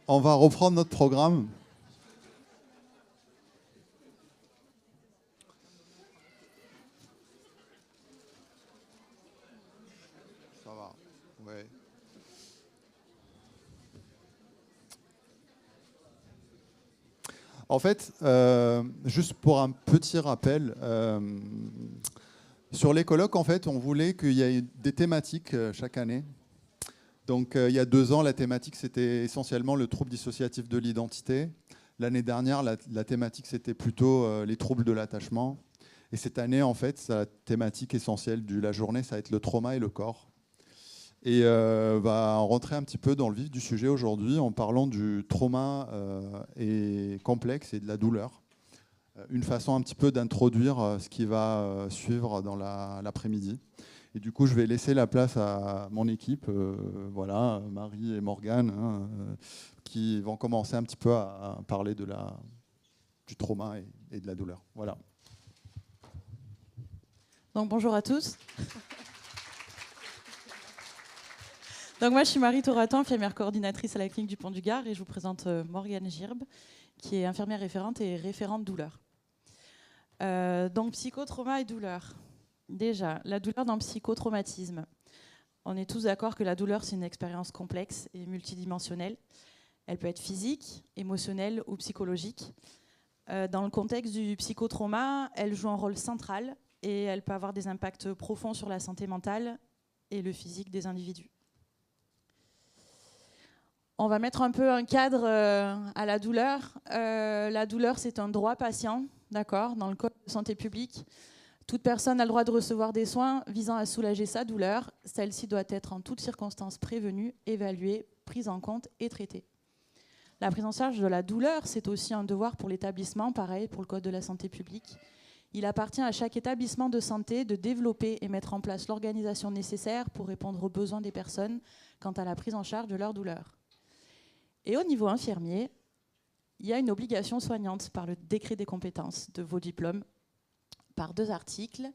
On va reprendre notre programme. Ça va, ouais. En fait, juste pour un petit rappel, sur les colloques, en fait, on voulait qu'il y ait des thématiques chaque année. Donc, il y a 2 ans, la thématique, c'était essentiellement le trouble dissociatif de l'identité. L'année dernière, la thématique, c'était plutôt les troubles de l'attachement. Et cette année, en fait, la thématique essentielle de la journée, ça va être le trauma et le corps. Et va rentrer un petit peu dans le vif du sujet aujourd'hui en parlant du trauma et complexe et de la douleur. Une façon un petit peu d'introduire ce qui va suivre dans l'après-midi. Et du coup, je vais laisser la place à mon équipe, voilà, Marie et Morgane, hein, qui vont commencer un petit peu à parler du trauma et de la douleur. Voilà. Donc bonjour à tous. Donc moi je suis Marie Toratan, infirmière coordinatrice à la clinique du Pont du Gard et je vous présente Morgane Girbe, qui est infirmière référente et référente douleur. Donc psychotrauma et douleur. Déjà, la douleur dans le psychotraumatisme. On est tous d'accord que la douleur c'est une expérience complexe et multidimensionnelle. Elle peut être physique, émotionnelle ou psychologique. Dans le contexte du psychotrauma, elle joue un rôle central et elle peut avoir des impacts profonds sur la santé mentale et le physique des individus. On va mettre un peu un cadre à la douleur. La douleur, c'est un droit patient, d'accord, dans le Code de santé publique. Toute personne a le droit de recevoir des soins visant à soulager sa douleur. Celle-ci doit être en toutes circonstances prévenue, évaluée, prise en compte et traitée. La prise en charge de la douleur, c'est aussi un devoir pour l'établissement, pareil pour le Code de la santé publique. Il appartient à chaque établissement de santé de développer et mettre en place l'organisation nécessaire pour répondre aux besoins des personnes quant à la prise en charge de leur douleur. Et au niveau infirmier, il y a une obligation soignante par le décret des compétences de vos diplômes, par 2 articles.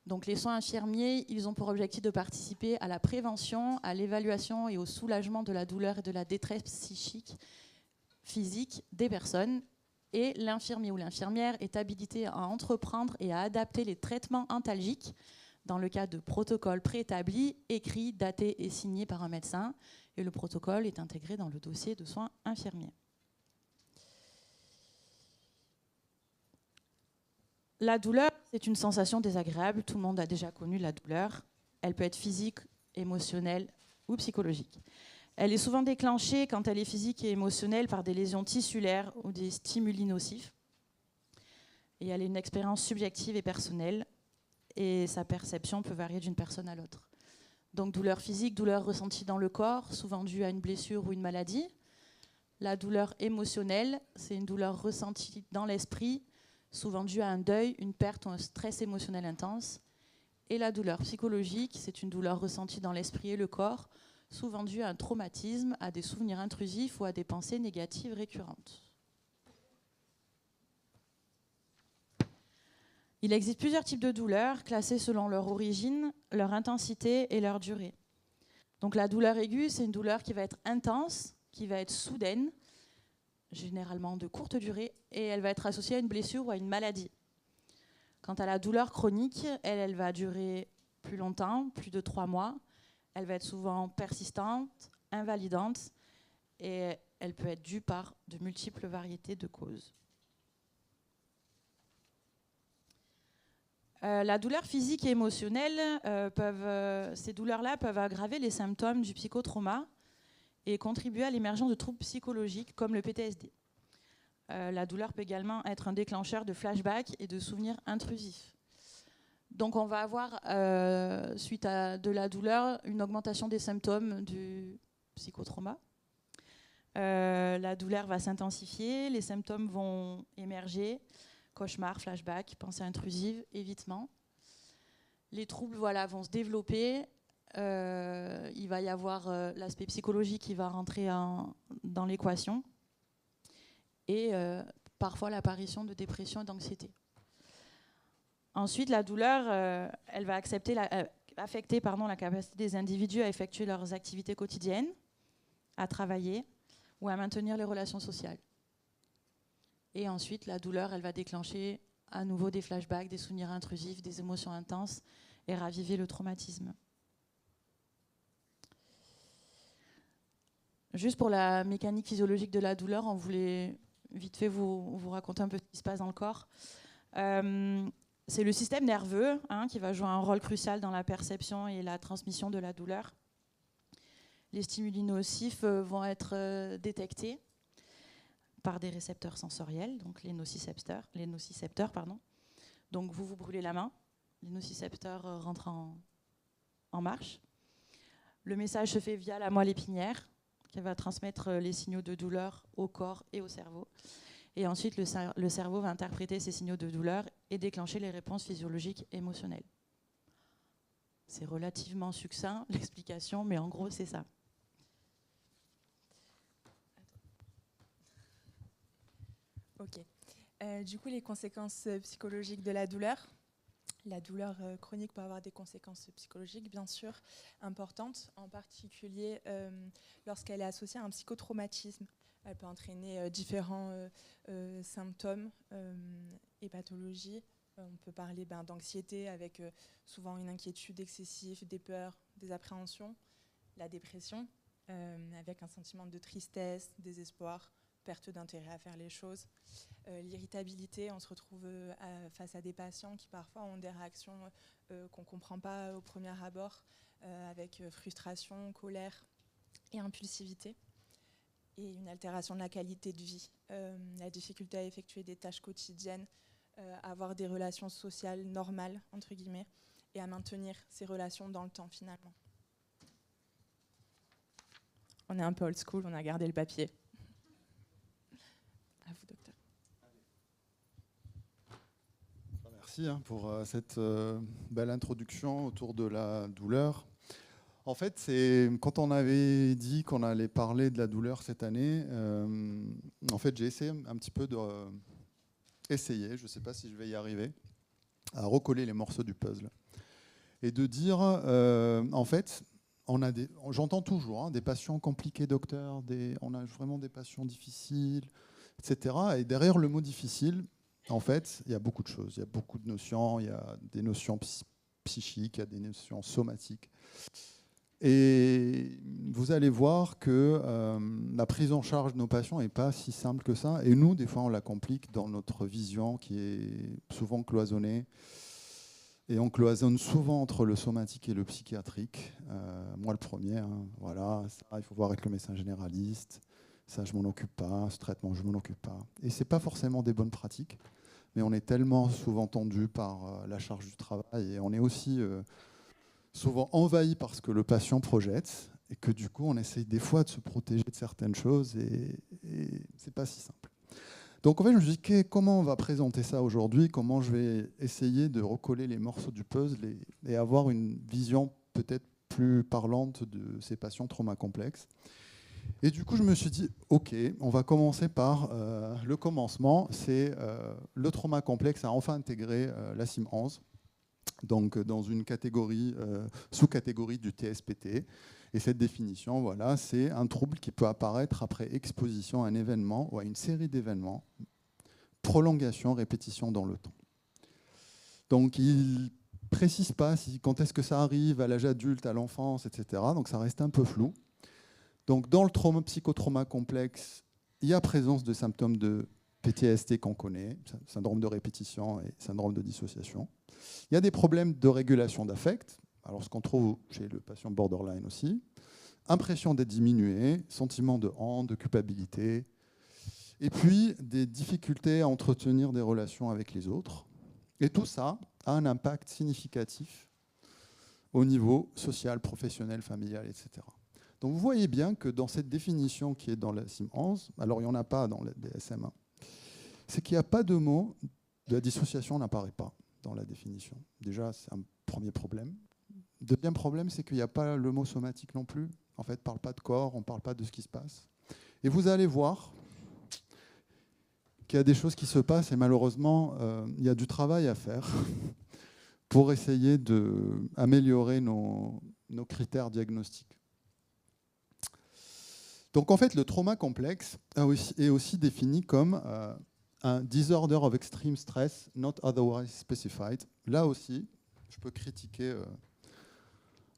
Donc les soins infirmiers, ils ont pour objectif de participer à la prévention, à l'évaluation et au soulagement de la douleur et de la détresse psychique, physique des personnes. Et l'infirmier ou l'infirmière est habilité à entreprendre et à adapter les traitements antalgiques dans le cadre de protocoles préétablis, écrits, datés et signés par un médecin. Et le protocole est intégré dans le dossier de soins infirmiers. La douleur, c'est une sensation désagréable. Tout le monde a déjà connu la douleur. Elle peut être physique, émotionnelle ou psychologique. Elle est souvent déclenchée, quand elle est physique et émotionnelle, par des lésions tissulaires ou des stimuli nocifs. Et elle est une expérience subjective et personnelle. Et sa perception peut varier d'une personne à l'autre. Donc douleur physique, douleur ressentie dans le corps, souvent due à une blessure ou une maladie. La douleur émotionnelle, c'est une douleur ressentie dans l'esprit, souvent due à un deuil, une perte ou un stress émotionnel intense. Et la douleur psychologique, c'est une douleur ressentie dans l'esprit et le corps, souvent due à un traumatisme, à des souvenirs intrusifs ou à des pensées négatives récurrentes. Il existe plusieurs types de douleurs, classées selon leur origine, leur intensité et leur durée. Donc la douleur aiguë, c'est une douleur qui va être intense, qui va être soudaine, généralement de courte durée, et elle va être associée à une blessure ou à une maladie. Quant à la douleur chronique, elle va durer plus longtemps, plus de 3 mois. Elle va être souvent persistante, invalidante, et elle peut être due par de multiples variétés de causes. La douleur physique et émotionnelle, ces douleurs-là peuvent aggraver les symptômes du psychotrauma et contribuer à l'émergence de troubles psychologiques comme le PTSD. La douleur peut également être un déclencheur de flashbacks et de souvenirs intrusifs. Donc on va avoir, suite à de la douleur, une augmentation des symptômes du psychotrauma. La douleur va s'intensifier, les symptômes vont émerger. Cauchemar, flashback, pensée intrusive, évitement. Les troubles vont se développer. Il va y avoir l'aspect psychologique qui va rentrer dans l'équation. Et parfois l'apparition de dépression et d'anxiété. Ensuite, la douleur, elle va affecter la capacité des individus à effectuer leurs activités quotidiennes, à travailler ou à maintenir les relations sociales. Et ensuite, la douleur, elle va déclencher à nouveau des flashbacks, des souvenirs intrusifs, des émotions intenses et raviver le traumatisme. Juste pour la mécanique physiologique de la douleur, on voulait vite fait vous raconter un peu ce qui se passe dans le corps. C'est le système nerveux qui va jouer un rôle crucial dans la perception et la transmission de la douleur. Les stimuli nocifs vont être détectés par des récepteurs sensoriels, donc les nocicepteurs. Donc vous brûlez la main, les nocicepteurs rentrent en marche. Le message se fait via la moelle épinière, qui va transmettre les signaux de douleur au corps et au cerveau. Et ensuite, le cerveau va interpréter ces signaux de douleur et déclencher les réponses physiologiques et émotionnelles. C'est relativement succinct, l'explication, mais en gros, c'est ça. Ok. Du coup, les conséquences psychologiques de la douleur. La douleur chronique peut avoir des conséquences psychologiques, bien sûr, importantes, en particulier lorsqu'elle est associée à un psychotraumatisme. Elle peut entraîner différents symptômes et pathologies. On peut parler d'anxiété avec souvent une inquiétude excessive, des peurs, des appréhensions, la dépression, avec un sentiment de tristesse, désespoir, perte d'intérêt à faire les choses. L'irritabilité, on se retrouve face à des patients qui parfois ont des réactions qu'on ne comprend pas au premier abord, avec frustration, colère et impulsivité. Et une altération de la qualité de vie, la difficulté à effectuer des tâches quotidiennes, à avoir des relations sociales normales, entre guillemets, et à maintenir ces relations dans le temps finalement. On est un peu old school, on a gardé le papier. À vous, docteur. Merci pour cette belle introduction autour de la douleur. En fait, c'est quand on avait dit qu'on allait parler de la douleur cette année, en fait, j'ai essayé un petit peu je ne sais pas si je vais y arriver, à recoller les morceaux du puzzle. Et de dire, en fait, j'entends toujours des patients compliqués, docteur, on a vraiment des patients difficiles, etc. Et derrière le mot difficile, en fait, il y a beaucoup de choses. Il y a beaucoup de notions, il y a des notions psychiques, il y a des notions somatiques. Et vous allez voir que la prise en charge de nos patients n'est pas si simple que ça. Et nous, des fois, on la complique dans notre vision qui est souvent cloisonnée. Et on cloisonne souvent entre le somatique et le psychiatrique. Moi, le premier, voilà, ça, il faut voir avec le médecin généraliste. Ça, je m'en occupe pas. Ce traitement, je m'en occupe pas. Et c'est pas forcément des bonnes pratiques. Mais on est tellement souvent tendu par la charge du travail. Et on est aussi souvent envahi par ce que le patient projette, et que du coup, on essaye des fois de se protéger de certaines choses, et c'est pas si simple. Donc en fait, je me suis dit, comment on va présenter ça aujourd'hui, comment je vais essayer de recoller les morceaux du puzzle et avoir une vision peut-être plus parlante de ces patients trauma complexes. Et du coup, je me suis dit, ok, on va commencer par le commencement, c'est le trauma complexe a enfin intégré la CIM-11, donc dans une catégorie, sous-catégorie du TSPT. Et cette définition, voilà, c'est un trouble qui peut apparaître après exposition à un événement ou à une série d'événements, prolongation, répétition dans le temps. Donc il ne précise pas quand est-ce que ça arrive, à l'âge adulte, à l'enfance, etc. Donc ça reste un peu flou. Donc dans le psychotrauma complexe, il y a présence de symptômes de PTSD qu'on connaît, syndrome de répétition et syndrome de dissociation. Il y a des problèmes de régulation d'affect, alors ce qu'on trouve chez le patient borderline aussi. Impression d'être diminué, sentiment de honte, de culpabilité, et puis des difficultés à entretenir des relations avec les autres. Et tout ça a un impact significatif au niveau social, professionnel, familial, etc. Donc vous voyez bien que dans cette définition qui est dans la CIM-11, alors il n'y en a pas dans le DSM-1, c'est qu'il n'y a pas de mot, de la dissociation n'apparaît pas dans la définition. Déjà, c'est un premier problème. Deuxième problème, c'est qu'il n'y a pas le mot somatique non plus. En fait, on ne parle pas de corps, on ne parle pas de ce qui se passe. Et vous allez voir qu'il y a des choses qui se passent et malheureusement, il y a du travail à faire pour essayer d'améliorer nos critères diagnostiques. Donc en fait, le trauma complexe est aussi défini comme un disorder of extreme stress not otherwise specified. Là aussi, je peux critiquer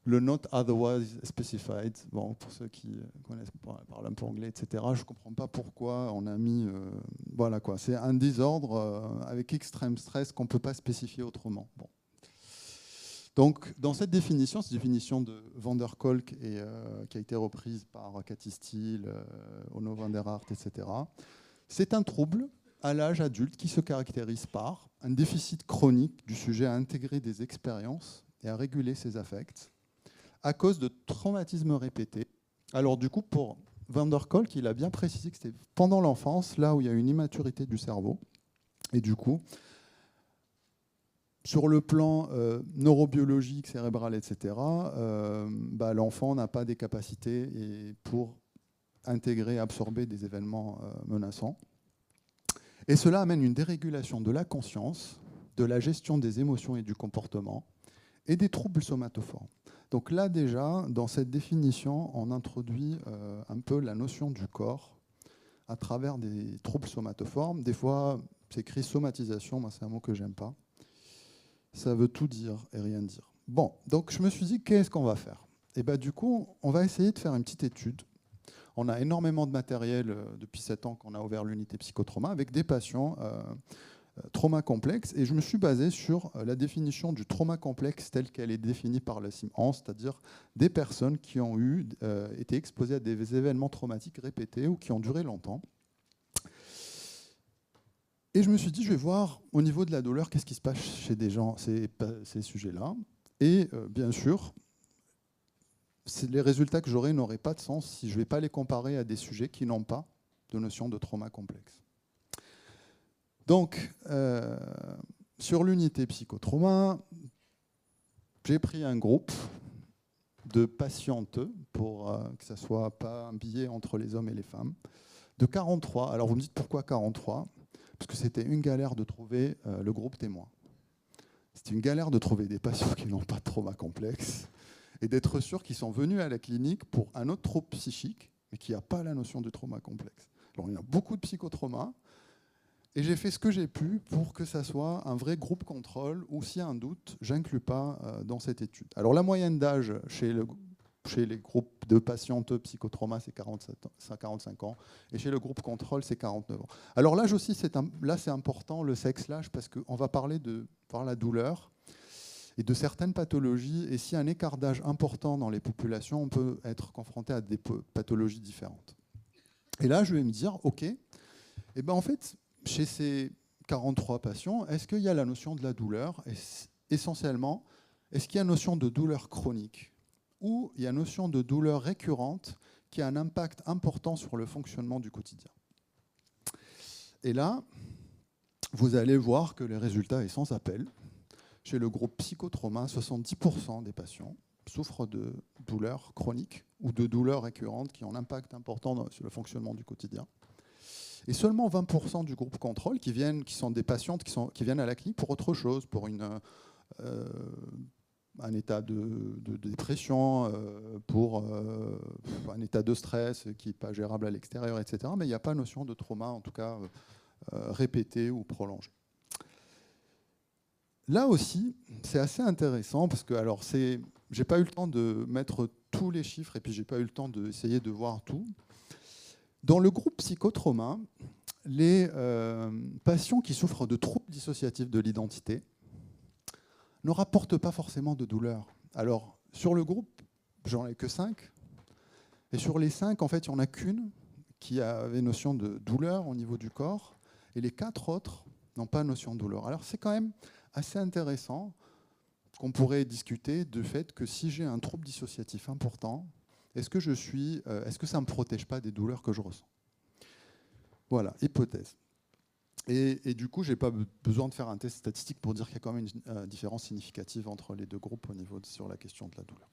le not otherwise specified. Bon, pour ceux qui connaissent, parlent un peu anglais, etc., je ne comprends pas pourquoi on a mis... voilà quoi, c'est un désordre avec extrême stress qu'on ne peut pas spécifier autrement. Bon. Donc, dans cette définition de van der Kolk et qui a été reprise par Cathy Steele, Onno van der Hart, etc., c'est un trouble à l'âge adulte qui se caractérise par un déficit chronique du sujet à intégrer des expériences et à réguler ses affects à cause de traumatismes répétés. Alors du coup, pour van der Kolk, il a bien précisé que c'était pendant l'enfance, là où il y a une immaturité du cerveau, et du coup, sur le plan neurobiologique, cérébral, etc., l'enfant n'a pas des capacités pour intégrer, absorber des événements menaçants. Et cela amène une dérégulation de la conscience, de la gestion des émotions et du comportement, et des troubles somatoformes. Donc là déjà, dans cette définition, on introduit un peu la notion du corps à travers des troubles somatoformes. Des fois, c'est écrit somatisation, moi c'est un mot que j'aime pas. Ça veut tout dire et rien dire. Bon, donc je me suis dit, qu'est-ce qu'on va faire? Et du coup, on va essayer de faire une petite étude. On a énormément de matériel depuis 7 ans qu'on a ouvert l'unité psychotrauma avec des patients trauma complexe. Et je me suis basé sur la définition du trauma complexe telle qu'elle est définie par la CIM-11, c'est-à-dire des personnes qui ont été exposées à des événements traumatiques répétés ou qui ont duré longtemps. Et je me suis dit, je vais voir au niveau de la douleur, qu'est-ce qui se passe chez des gens, ces sujets-là. Et bien sûr, les résultats que j'aurai n'auraient pas de sens si je ne vais pas les comparer à des sujets qui n'ont pas de notion de trauma complexe. Donc, sur l'unité psychotrauma, j'ai pris un groupe de patientes, pour que ça ne soit pas un billet entre les hommes et les femmes, de 43. Alors vous me dites pourquoi 43 ? Parce que c'était une galère de trouver le groupe témoin. C'était une galère de trouver des patients qui n'ont pas de trauma complexe et d'être sûr qu'ils sont venus à la clinique pour un autre trouble psychique, mais qui n'a pas la notion de trauma complexe. Alors il y a beaucoup de psychotrauma, et j'ai fait ce que j'ai pu pour que ça soit un vrai groupe contrôle, ou s'il y a un doute, je n'inclus pas dans cette étude. Alors la moyenne d'âge chez les groupes de patientes psychotrauma, c'est 45 ans, et chez le groupe contrôle, c'est 49 ans. Alors l'âge aussi, c'est important, le sexe, l'âge, parce qu'on va parler de la douleur et de certaines pathologies, et s'il y a un écart d'âge important dans les populations, on peut être confronté à des pathologies différentes. Et là, je vais me dire, OK, en fait, chez ces 43 patients, est-ce qu'il y a la notion de la douleur? Essentiellement, est-ce qu'il y a la notion de douleur chronique? Ou il y a la notion de douleur récurrente qui a un impact important sur le fonctionnement du quotidien? Et là, vous allez voir que le résultat est sans appel. Chez le groupe psychotrauma, 70% des patients souffrent de douleurs chroniques ou de douleurs récurrentes qui ont un impact important sur le fonctionnement du quotidien. Et seulement 20% du groupe contrôle qui sont des patientes qui viennent à la clinique pour autre chose, pour un état de dépression, pour un état de stress qui n'est pas gérable à l'extérieur, etc. Mais il n'y a pas notion de trauma, en tout cas répété ou prolongé. Là aussi, c'est assez intéressant parce que, alors, j'ai pas eu le temps de mettre tous les chiffres et puis j'ai pas eu le temps d'essayer de voir tout. Dans le groupe psychotrauma, les patients qui souffrent de troubles dissociatifs de l'identité ne rapportent pas forcément de douleur. Alors, sur le groupe, j'en ai que 5. Et sur les 5, en fait, il n'y en a qu'une qui avait notion de douleur au niveau du corps. Et les 4 autres n'ont pas notion de douleur. Alors, c'est quand même assez intéressant qu'on pourrait discuter du fait que si j'ai un trouble dissociatif important, est-ce que ça ne me protège pas des douleurs que je ressens? Voilà, hypothèse. Et du coup, je n'ai pas besoin de faire un test statistique pour dire qu'il y a quand même une différence significative entre les deux groupes sur la question de la douleur.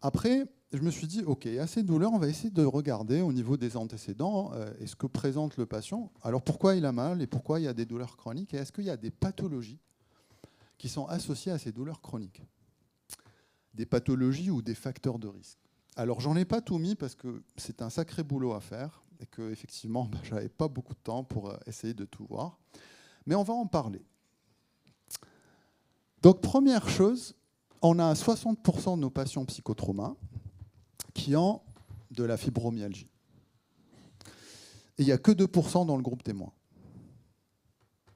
Après, je me suis dit, OK, à ces douleurs, on va essayer de regarder au niveau des antécédents et ce que présente le patient. Alors pourquoi il a mal et pourquoi il y a des douleurs chroniques et est-ce qu'il y a des pathologies qui sont associées à ces douleurs chroniques? Des pathologies ou des facteurs de risque. Alors, j'en ai pas tout mis parce que c'est un sacré boulot à faire et que, effectivement, j'avais pas beaucoup de temps pour essayer de tout voir. Mais on va en parler. Donc, première chose, on a 60% de nos patients psychotraumas qui ont de la fibromyalgie. Et il n'y a que 2% dans le groupe témoin.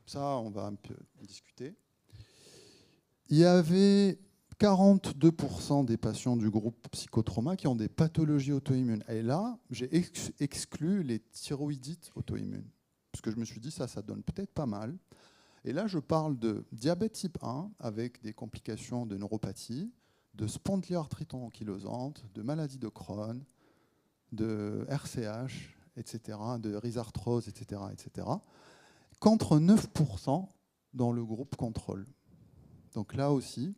Ça, on va un peu discuter. Il y avait 42% des patients du groupe psychotrauma qui ont des pathologies auto-immunes. Et là, j'ai exclu les thyroïdites auto-immunes. Parce que je me suis dit, ça donne peut-être pas mal. Et là, je parle de diabète type 1 avec des complications de neuropathie, de spondyloarthrite ankylosante, de maladie de Crohn, de RCH, etc., de rhizarthrose, etc., etc., contre 9% dans le groupe contrôle. Donc là aussi,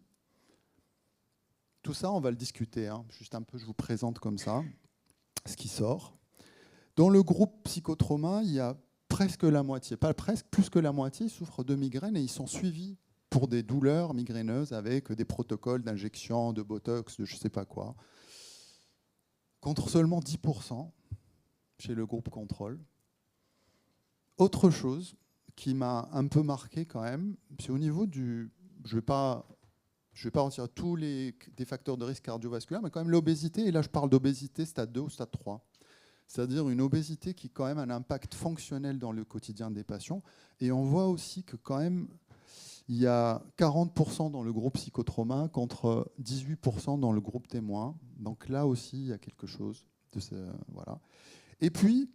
tout ça, on va le discuter. Hein. Juste un peu, je vous présente comme ça ce qui sort. Dans le groupe psychotrauma, il y a presque la moitié, pas presque, plus que la moitié, souffrent de migraines et ils sont suivis pour des douleurs migraineuses avec des protocoles d'injection, de botox, de je ne sais pas quoi, contre seulement 10% chez le groupe contrôle. Autre chose qui m'a un peu marqué quand même, c'est au niveau du... Je ne vais pas retirer tous des facteurs de risque cardiovasculaire, mais quand même l'obésité, et là je parle d'obésité stade 2 ou stade 3. C'est-à-dire une obésité qui a quand même un impact fonctionnel dans le quotidien des patients. Et on voit aussi que quand même, il y a 40% dans le groupe psychotrauma contre 18% dans le groupe témoin. Donc là aussi, il y a quelque chose de ce, voilà. Et puis,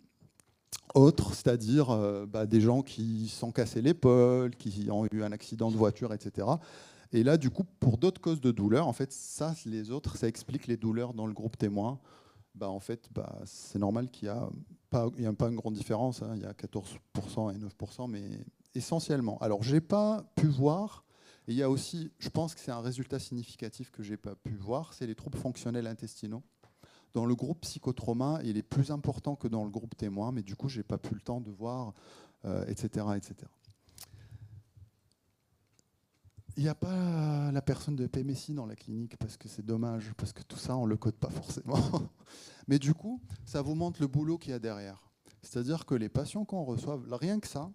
autres, c'est-à-dire des gens qui se sont cassés l'épaule, qui ont eu un accident de voiture, etc. Et là, du coup, pour d'autres causes de douleur, en fait, ça, les autres, ça explique les douleurs dans le groupe témoin. En fait, c'est normal qu'il n'y a pas une grande différence. Hein. Il y a 14% et 9%, mais essentiellement. Alors, je n'ai pas pu voir, et il y a aussi, je pense que c'est un résultat significatif que je n'ai pas pu voir, c'est les troubles fonctionnels intestinaux. Dans le groupe psychotrauma, il est plus important que dans le groupe témoin, mais du coup, je n'ai pas pu le temps de voir, etc., etc. Il n'y a pas la personne de PMSI dans la clinique, parce que c'est dommage, parce que tout ça, on ne le code pas forcément. Mais du coup, ça vous montre le boulot qu'il y a derrière. C'est-à-dire que les patients qu'on reçoit, rien que ça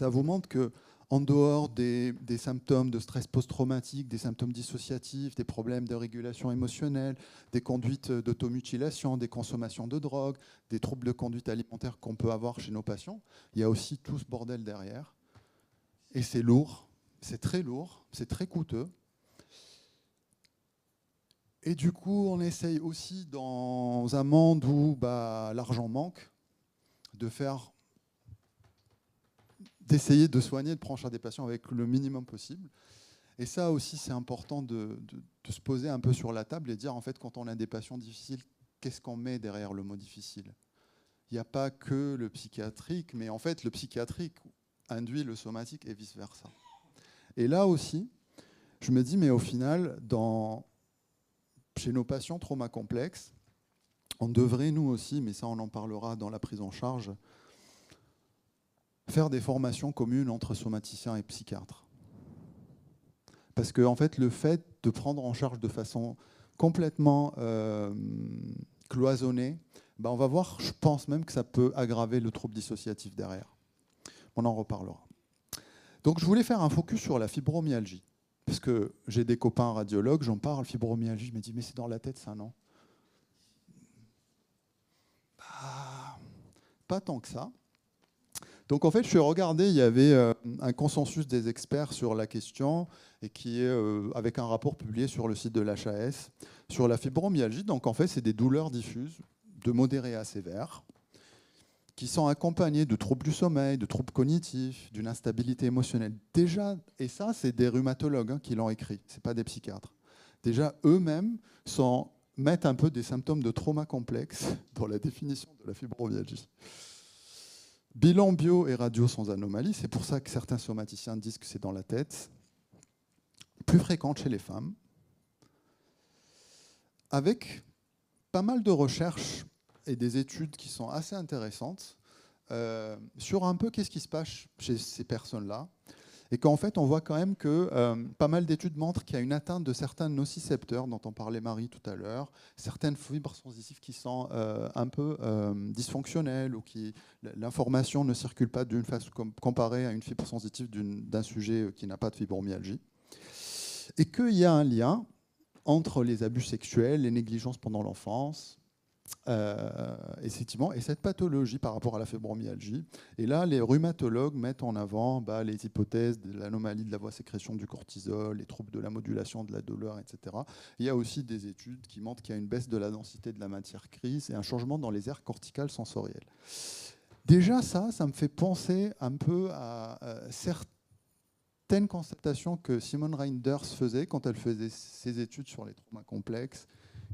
vous montre qu'en dehors des symptômes de stress post-traumatique, des symptômes dissociatifs, des problèmes de régulation émotionnelle, des conduites d'automutilation, des consommations de drogue, des troubles de conduite alimentaire qu'on peut avoir chez nos patients, il y a aussi tout ce bordel derrière. Et c'est lourd. C'est très lourd, c'est très coûteux. Et du coup, on essaye aussi, dans un monde où l'argent manque, d'essayer de soigner, de prendre en charge des patients avec le minimum possible. Et ça aussi, c'est important de se poser un peu sur la table et dire, en fait, quand on a des patients difficiles, qu'est-ce qu'on met derrière le mot difficile ? Il n'y a pas que le psychiatrique, mais en fait, le psychiatrique induit le somatique et vice-versa. Et là aussi, je me dis, mais au final, chez nos patients trauma complexes, on devrait, nous aussi, mais ça on en parlera dans la prise en charge, faire des formations communes entre somaticiens et psychiatres. Parce que en fait, le fait de prendre en charge de façon complètement cloisonnée, on va voir, je pense même que ça peut aggraver le trouble dissociatif derrière. On en reparlera. Donc je voulais faire un focus sur la fibromyalgie. Parce que j'ai des copains radiologues, j'en parle, fibromyalgie, je me dis, mais c'est dans la tête ça, non ? Pas tant que ça. Donc en fait, je suis regardé, il y avait un consensus des experts sur la question, et qui est avec un rapport publié sur le site de l'HAS, sur la fibromyalgie. Donc en fait, c'est des douleurs diffuses, de modérées à sévères, qui sont accompagnés de troubles du sommeil, de troubles cognitifs, d'une instabilité émotionnelle. Déjà, et ça, c'est des rhumatologues qui l'ont écrit, ce n'est pas des psychiatres. Déjà, eux-mêmes mettent un peu des symptômes de trauma complexe dans la définition de la fibromyalgie. Bilan bio et radio sans anomalie, c'est pour ça que certains somaticiens disent que c'est dans la tête. Plus fréquente chez les femmes, avec pas mal de recherches et des études qui sont assez intéressantes sur un peu qu'est-ce qui se passe chez ces personnes-là. Et qu'en fait, on voit quand même que pas mal d'études montrent qu'il y a une atteinte de certains nocicepteurs, dont on parlait Marie tout à l'heure, certaines fibres sensitives qui sont un peu dysfonctionnelles, ou qui l'information ne circule pas d'une façon comparée à une fibre sensitive d'un sujet qui n'a pas de fibromyalgie. Et qu'il y a un lien entre les abus sexuels, les négligences pendant l'enfance, effectivement, et cette pathologie par rapport à la fibromyalgie. Et là, les rhumatologues mettent en avant les hypothèses de l'anomalie de la voie-sécrétion du cortisol, les troubles de la modulation de la douleur, etc. Il y a aussi des études qui montrent qu'il y a une baisse de la densité de la matière grise et un changement dans les aires corticales sensorielles. Déjà, ça me fait penser un peu à certaines constatations que Simone Reinders faisait quand elle faisait ses études sur les traumas complexes,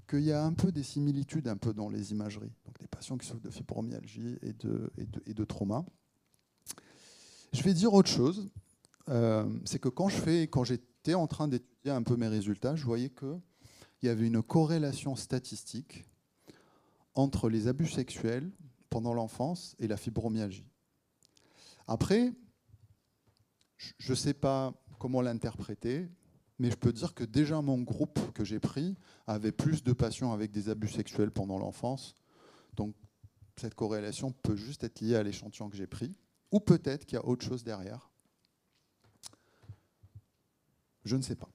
qu'il y a un peu des similitudes un peu dans les imageries. Donc des patients qui souffrent de fibromyalgie et de trauma. Je vais dire autre chose. C'est que quand j'étais en train d'étudier un peu mes résultats, je voyais qu'il y avait une corrélation statistique entre les abus sexuels pendant l'enfance et la fibromyalgie. Après, je ne sais pas comment l'interpréter, mais je peux dire que déjà mon groupe que j'ai pris avait plus de patients avec des abus sexuels pendant l'enfance. Donc cette corrélation peut juste être liée à l'échantillon que j'ai pris. Ou peut-être qu'il y a autre chose derrière. Je ne sais pas.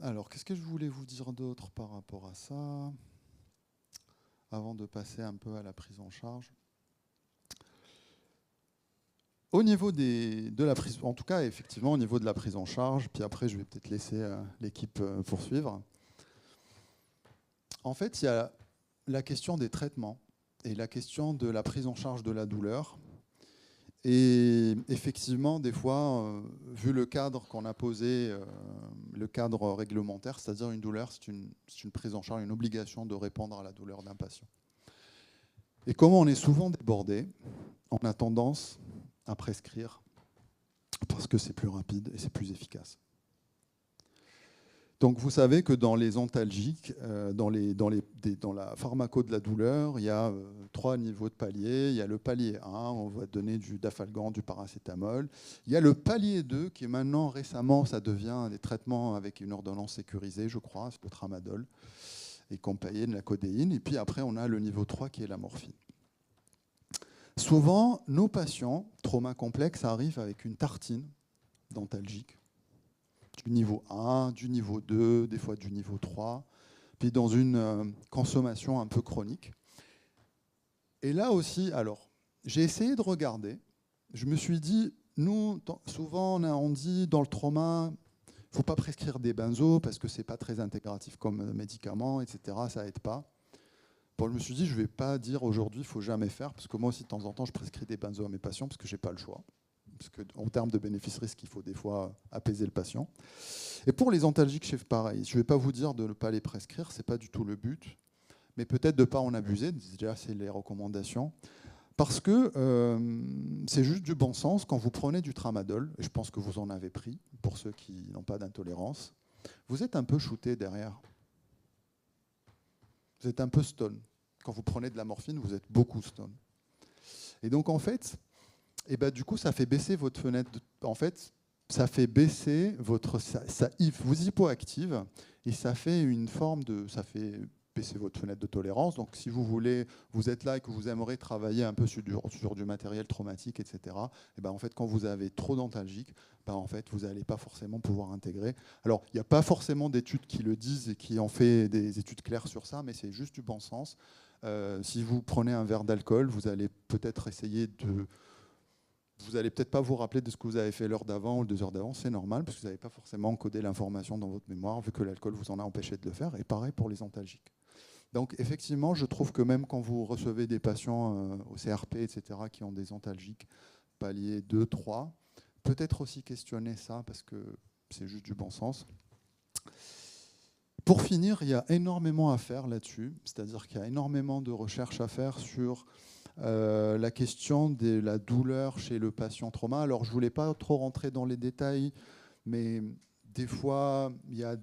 Alors, qu'est-ce que je voulais vous dire d'autre par rapport à ça, avant de passer un peu à la prise en charge? Au niveau de la prise, en tout cas, effectivement, au niveau de la prise en charge, puis après, je vais peut-être laisser l'équipe poursuivre. En fait, il y a la question des traitements et la question de la prise en charge de la douleur. Et effectivement, des fois, vu le cadre qu'on a posé, le cadre réglementaire, c'est-à-dire une douleur, c'est une prise en charge, une obligation de répondre à la douleur d'un patient. Et comme on est souvent débordé, on a tendance à prescrire parce que c'est plus rapide et c'est plus efficace. Donc vous savez que dans les antalgiques, dans la pharmaco de la douleur, il y a 3 niveaux de palier. Il y a le palier 1, on va donner du dafalgan, du paracétamol. Il y a le palier 2 qui est maintenant, récemment, ça devient des traitements avec une ordonnance sécurisée, je crois, c'est le tramadol et compagnie de la codéine. Et puis après, on a le niveau 3 qui est la morphine. Souvent, nos patients, trauma complexe, arrivent avec une tartine d'antalgique, du niveau 1, du niveau 2, des fois du niveau 3, puis dans une consommation un peu chronique. Et là aussi, alors, j'ai essayé de regarder. Je me suis dit, nous, souvent, on dit dans le trauma, il ne faut pas prescrire des benzos parce que ce n'est pas très intégratif comme médicament, etc. Ça n'aide pas. Bon, je me suis dit, je ne vais pas dire aujourd'hui, il ne faut jamais faire, parce que moi aussi, de temps en temps, je prescris des benzos à mes patients parce que je n'ai pas le choix. Parce qu'en termes de bénéfice-risque, il faut des fois apaiser le patient. Et pour les antalgiques, c'est pareil. Je ne vais pas vous dire de ne pas les prescrire, ce n'est pas du tout le but, mais peut-être de ne pas en abuser, déjà c'est les recommandations, parce que c'est juste du bon sens. Quand vous prenez du tramadol, et je pense que vous en avez pris, pour ceux qui n'ont pas d'intolérance, vous êtes un peu shooté derrière. Vous êtes un peu stone. Quand vous prenez de la morphine, vous êtes beaucoup stone. Et donc, en fait, du coup, ça fait baisser votre fenêtre. En fait, ça fait baisser ça vous hypoactive et ça fait une forme de... Ça fait baisser votre fenêtre de tolérance. Donc, si vous voulez, vous êtes là et que vous aimeriez travailler un peu sur du matériel traumatique, etc., et en fait, quand vous avez trop d'antalgiques, en fait, vous n'allez pas forcément pouvoir intégrer. Alors, il n'y a pas forcément d'études qui le disent et qui ont fait des études claires sur ça, mais c'est juste du bon sens. Si vous prenez un verre d'alcool, vous allez peut-être essayer de... Vous n'allez peut-être pas vous rappeler de ce que vous avez fait l'heure d'avant ou 2 heures d'avant, c'est normal, parce que vous n'avez pas forcément codé l'information dans votre mémoire, vu que l'alcool vous en a empêché de le faire, et pareil pour les antalgiques. Donc effectivement, je trouve que même quand vous recevez des patients au CRP, etc., qui ont des antalgiques palier 2, 3, peut-être aussi questionner ça, parce que c'est juste du bon sens. Pour finir, il y a énormément à faire là-dessus, c'est-à-dire qu'il y a énormément de recherches à faire sur la question de la douleur chez le patient trauma. Alors, je ne voulais pas trop rentrer dans les détails, mais des fois, il y a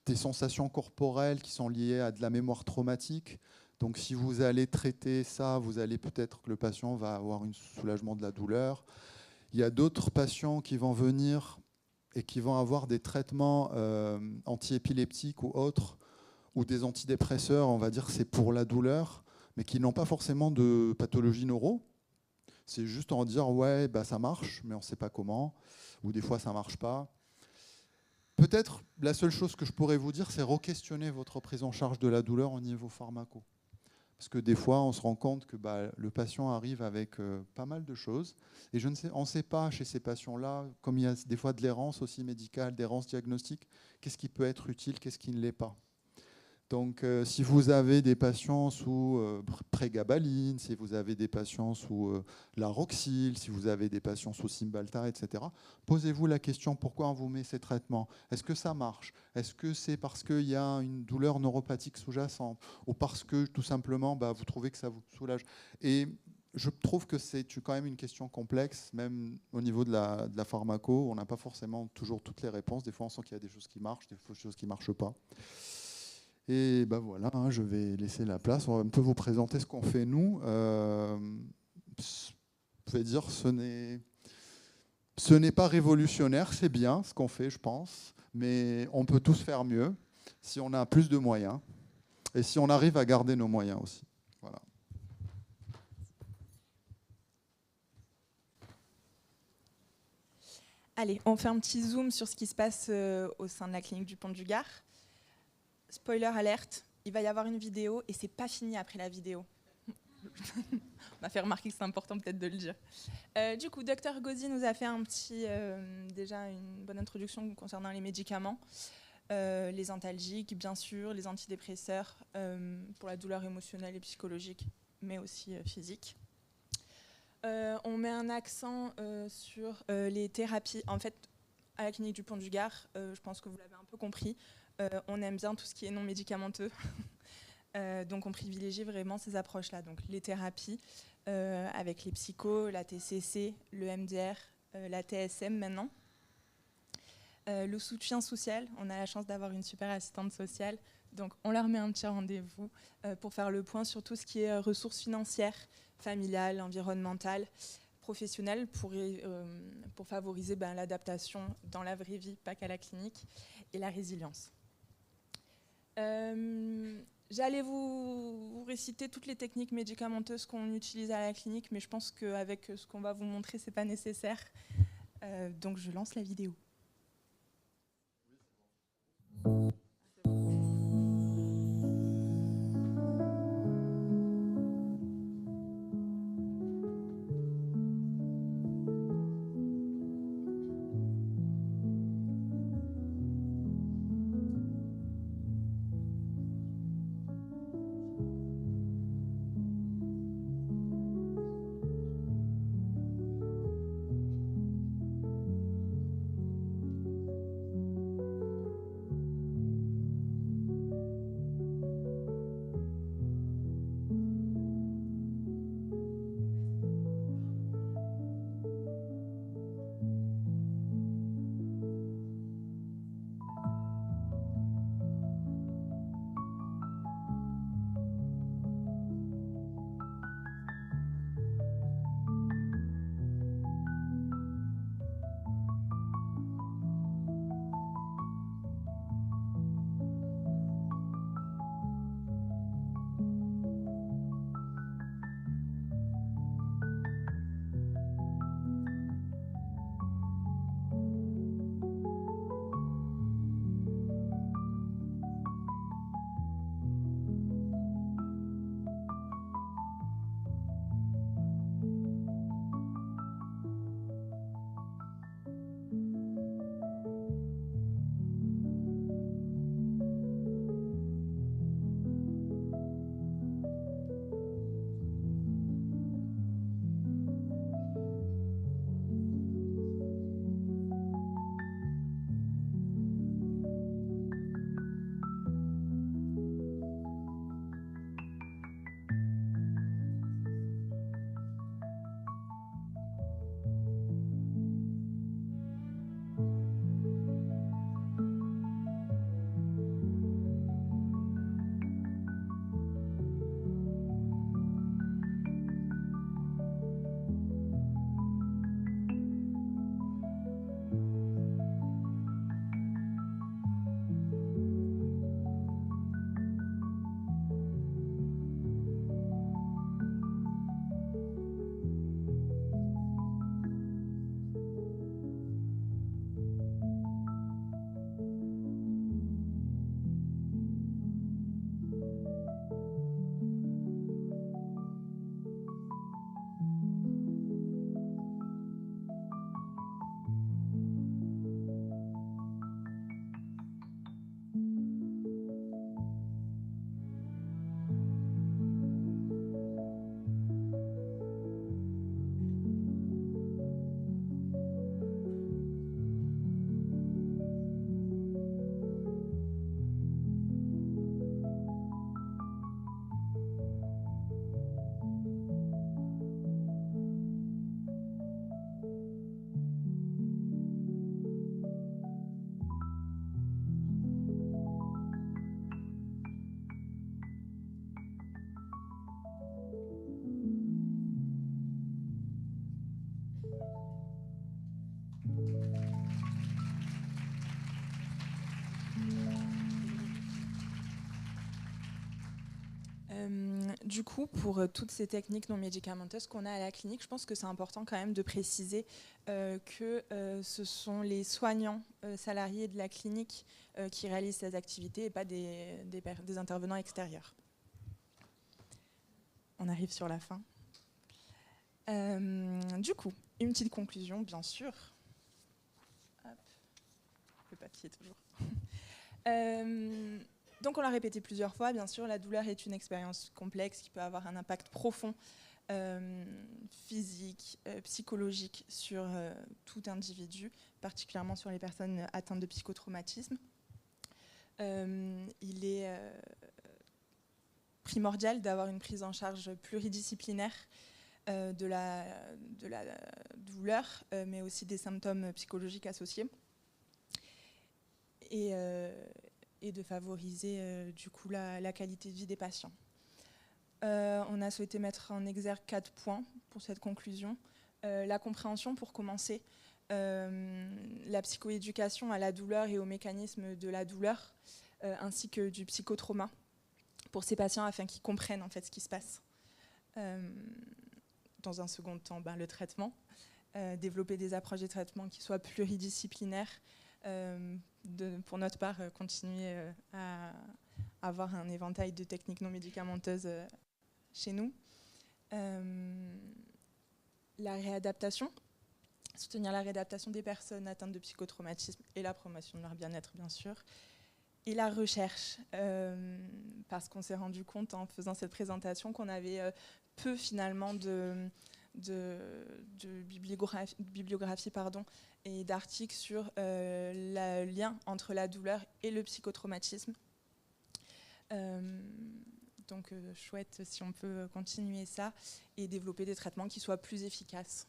des sensations corporelles qui sont liées à de la mémoire traumatique. Donc si vous allez traiter ça, vous allez peut-être que le patient va avoir un soulagement de la douleur. Il y a d'autres patients qui vont venir et qui vont avoir des traitements antiépileptiques ou autres, ou des antidépresseurs, on va dire que c'est pour la douleur, mais qui n'ont pas forcément de pathologie neuro. C'est juste en dire ouais, bah, ça marche, mais on ne sait pas comment, ou des fois ça ne marche pas. Peut-être la seule chose que je pourrais vous dire, c'est re-questionner votre prise en charge de la douleur au niveau pharmaco. Parce que des fois, on se rend compte que le patient arrive avec pas mal de choses. Et on ne sait pas chez ces patients-là, comme il y a des fois de l'errance aussi médicale, d'errance diagnostique, qu'est-ce qui peut être utile, qu'est-ce qui ne l'est pas. Donc, si vous avez des patients sous prégabaline, si vous avez des patients sous Laroxyl, si vous avez des patients sous Cymbalta, etc., posez-vous la question pourquoi on vous met ces traitements. Est-ce que ça marche? Est-ce que c'est parce qu'il y a une douleur neuropathique sous-jacente ou parce que tout simplement vous trouvez que ça vous soulage? Et je trouve que c'est quand même une question complexe, même au niveau de la pharmaco. On n'a pas forcément toujours toutes les réponses. Des fois, on sent qu'il y a des choses qui marchent, des choses qui ne marchent pas. Et voilà, je vais laisser la place. On va un peu vous présenter ce qu'on fait nous. Je vais dire, ce n'est pas révolutionnaire, c'est bien ce qu'on fait, je pense, mais on peut tous faire mieux si on a plus de moyens et si on arrive à garder nos moyens aussi. Voilà. Allez, on fait un petit zoom sur ce qui se passe au sein de la clinique du Pont du Gard. Spoiler alerte, il va y avoir une vidéo et c'est pas fini après la vidéo. On m'a fait remarquer que c'est important peut-être de le dire. Du coup, Dr Gauzy nous a fait déjà une bonne introduction concernant les médicaments, les antalgiques bien sûr, les antidépresseurs pour la douleur émotionnelle et psychologique, mais aussi physique. On met un accent sur les thérapies. En fait, à la clinique du Pont du Gard, je pense que vous l'avez un peu compris, on aime bien tout ce qui est non médicamenteux. Donc on privilégie vraiment ces approches-là. Donc les thérapies avec les psychos, la TCC, le MDR, la TSM maintenant. Le soutien social, on a la chance d'avoir une super assistante sociale. Donc on leur met un petit rendez-vous pour faire le point sur tout ce qui est ressources financières, familiales, environnementales, professionnelles pour favoriser l'adaptation dans la vraie vie, pas qu'à la clinique, et la résilience. J'allais vous réciter toutes les techniques médicamenteuses qu'on utilise à la clinique, mais je pense qu'avec ce qu'on va vous montrer, ce n'est pas nécessaire. Donc je lance la vidéo. Du coup, pour toutes ces techniques non médicamenteuses qu'on a à la clinique, je pense que c'est important quand même de préciser que ce sont les soignants salariés de la clinique qui réalisent ces activités et pas des intervenants extérieurs. On arrive sur la fin. Du coup, une petite conclusion, bien sûr. Hop. Le papier toujours. Donc on l'a répété plusieurs fois, bien sûr, la douleur est une expérience complexe qui peut avoir un impact profond, physique, psychologique sur tout individu, particulièrement sur les personnes atteintes de psychotraumatisme. Il est primordial d'avoir une prise en charge pluridisciplinaire de la douleur, mais aussi des symptômes psychologiques associés. Et de favoriser du coup la qualité de vie des patients. On a souhaité mettre en exergue 4 points pour cette conclusion. La compréhension pour commencer, la psychoéducation à la douleur et aux mécanismes de la douleur, ainsi que du psychotrauma pour ces patients afin qu'ils comprennent en fait ce qui se passe. Dans un second temps, le traitement, développer des approches de traitement qui soient pluridisciplinaires, pour notre part, continuer à avoir un éventail de techniques non médicamenteuses chez nous. La réadaptation, soutenir la réadaptation des personnes atteintes de psychotraumatisme et la promotion de leur bien-être, bien sûr. Et la recherche, parce qu'on s'est rendu compte en faisant cette présentation qu'on avait peu finalement de bibliographie et d'articles sur le lien entre la douleur et le psychotraumatisme. Donc chouette si on peut continuer ça et développer des traitements qui soient plus efficaces.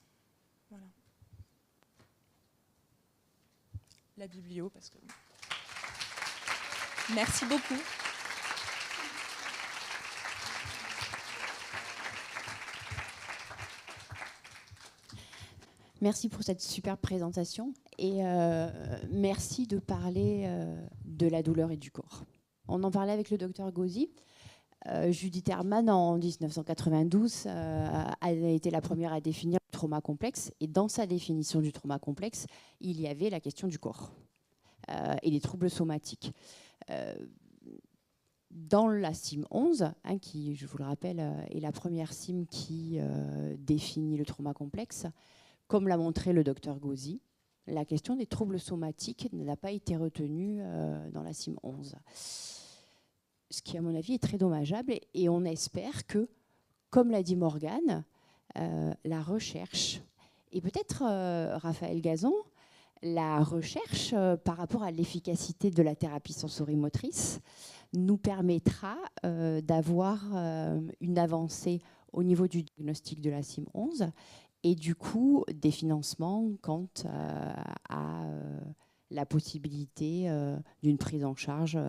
Voilà. La biblio, parce que... Merci beaucoup. Merci pour cette super présentation et merci de parler de la douleur et du corps. On en parlait avec le docteur Gauzy. Judith Herrmann, en 1992, a été la première à définir le trauma complexe. Et dans sa définition du trauma complexe, il y avait la question du corps et des troubles somatiques. Dans la CIM 11, qui, je vous le rappelle, est la première CIM qui définit le trauma complexe, comme l'a montré le docteur Gauzy, la question des troubles somatiques n'a pas été retenue dans la CIM 11. Ce qui, à mon avis, est très dommageable. Et on espère que, comme l'a dit Morgane, la recherche, et peut-être Raphaël Gazon, la recherche par rapport à l'efficacité de la thérapie sensorimotrice nous permettra d'avoir une avancée au niveau du diagnostic de la CIM 11 et du coup des financements quant à la possibilité d'une prise en charge,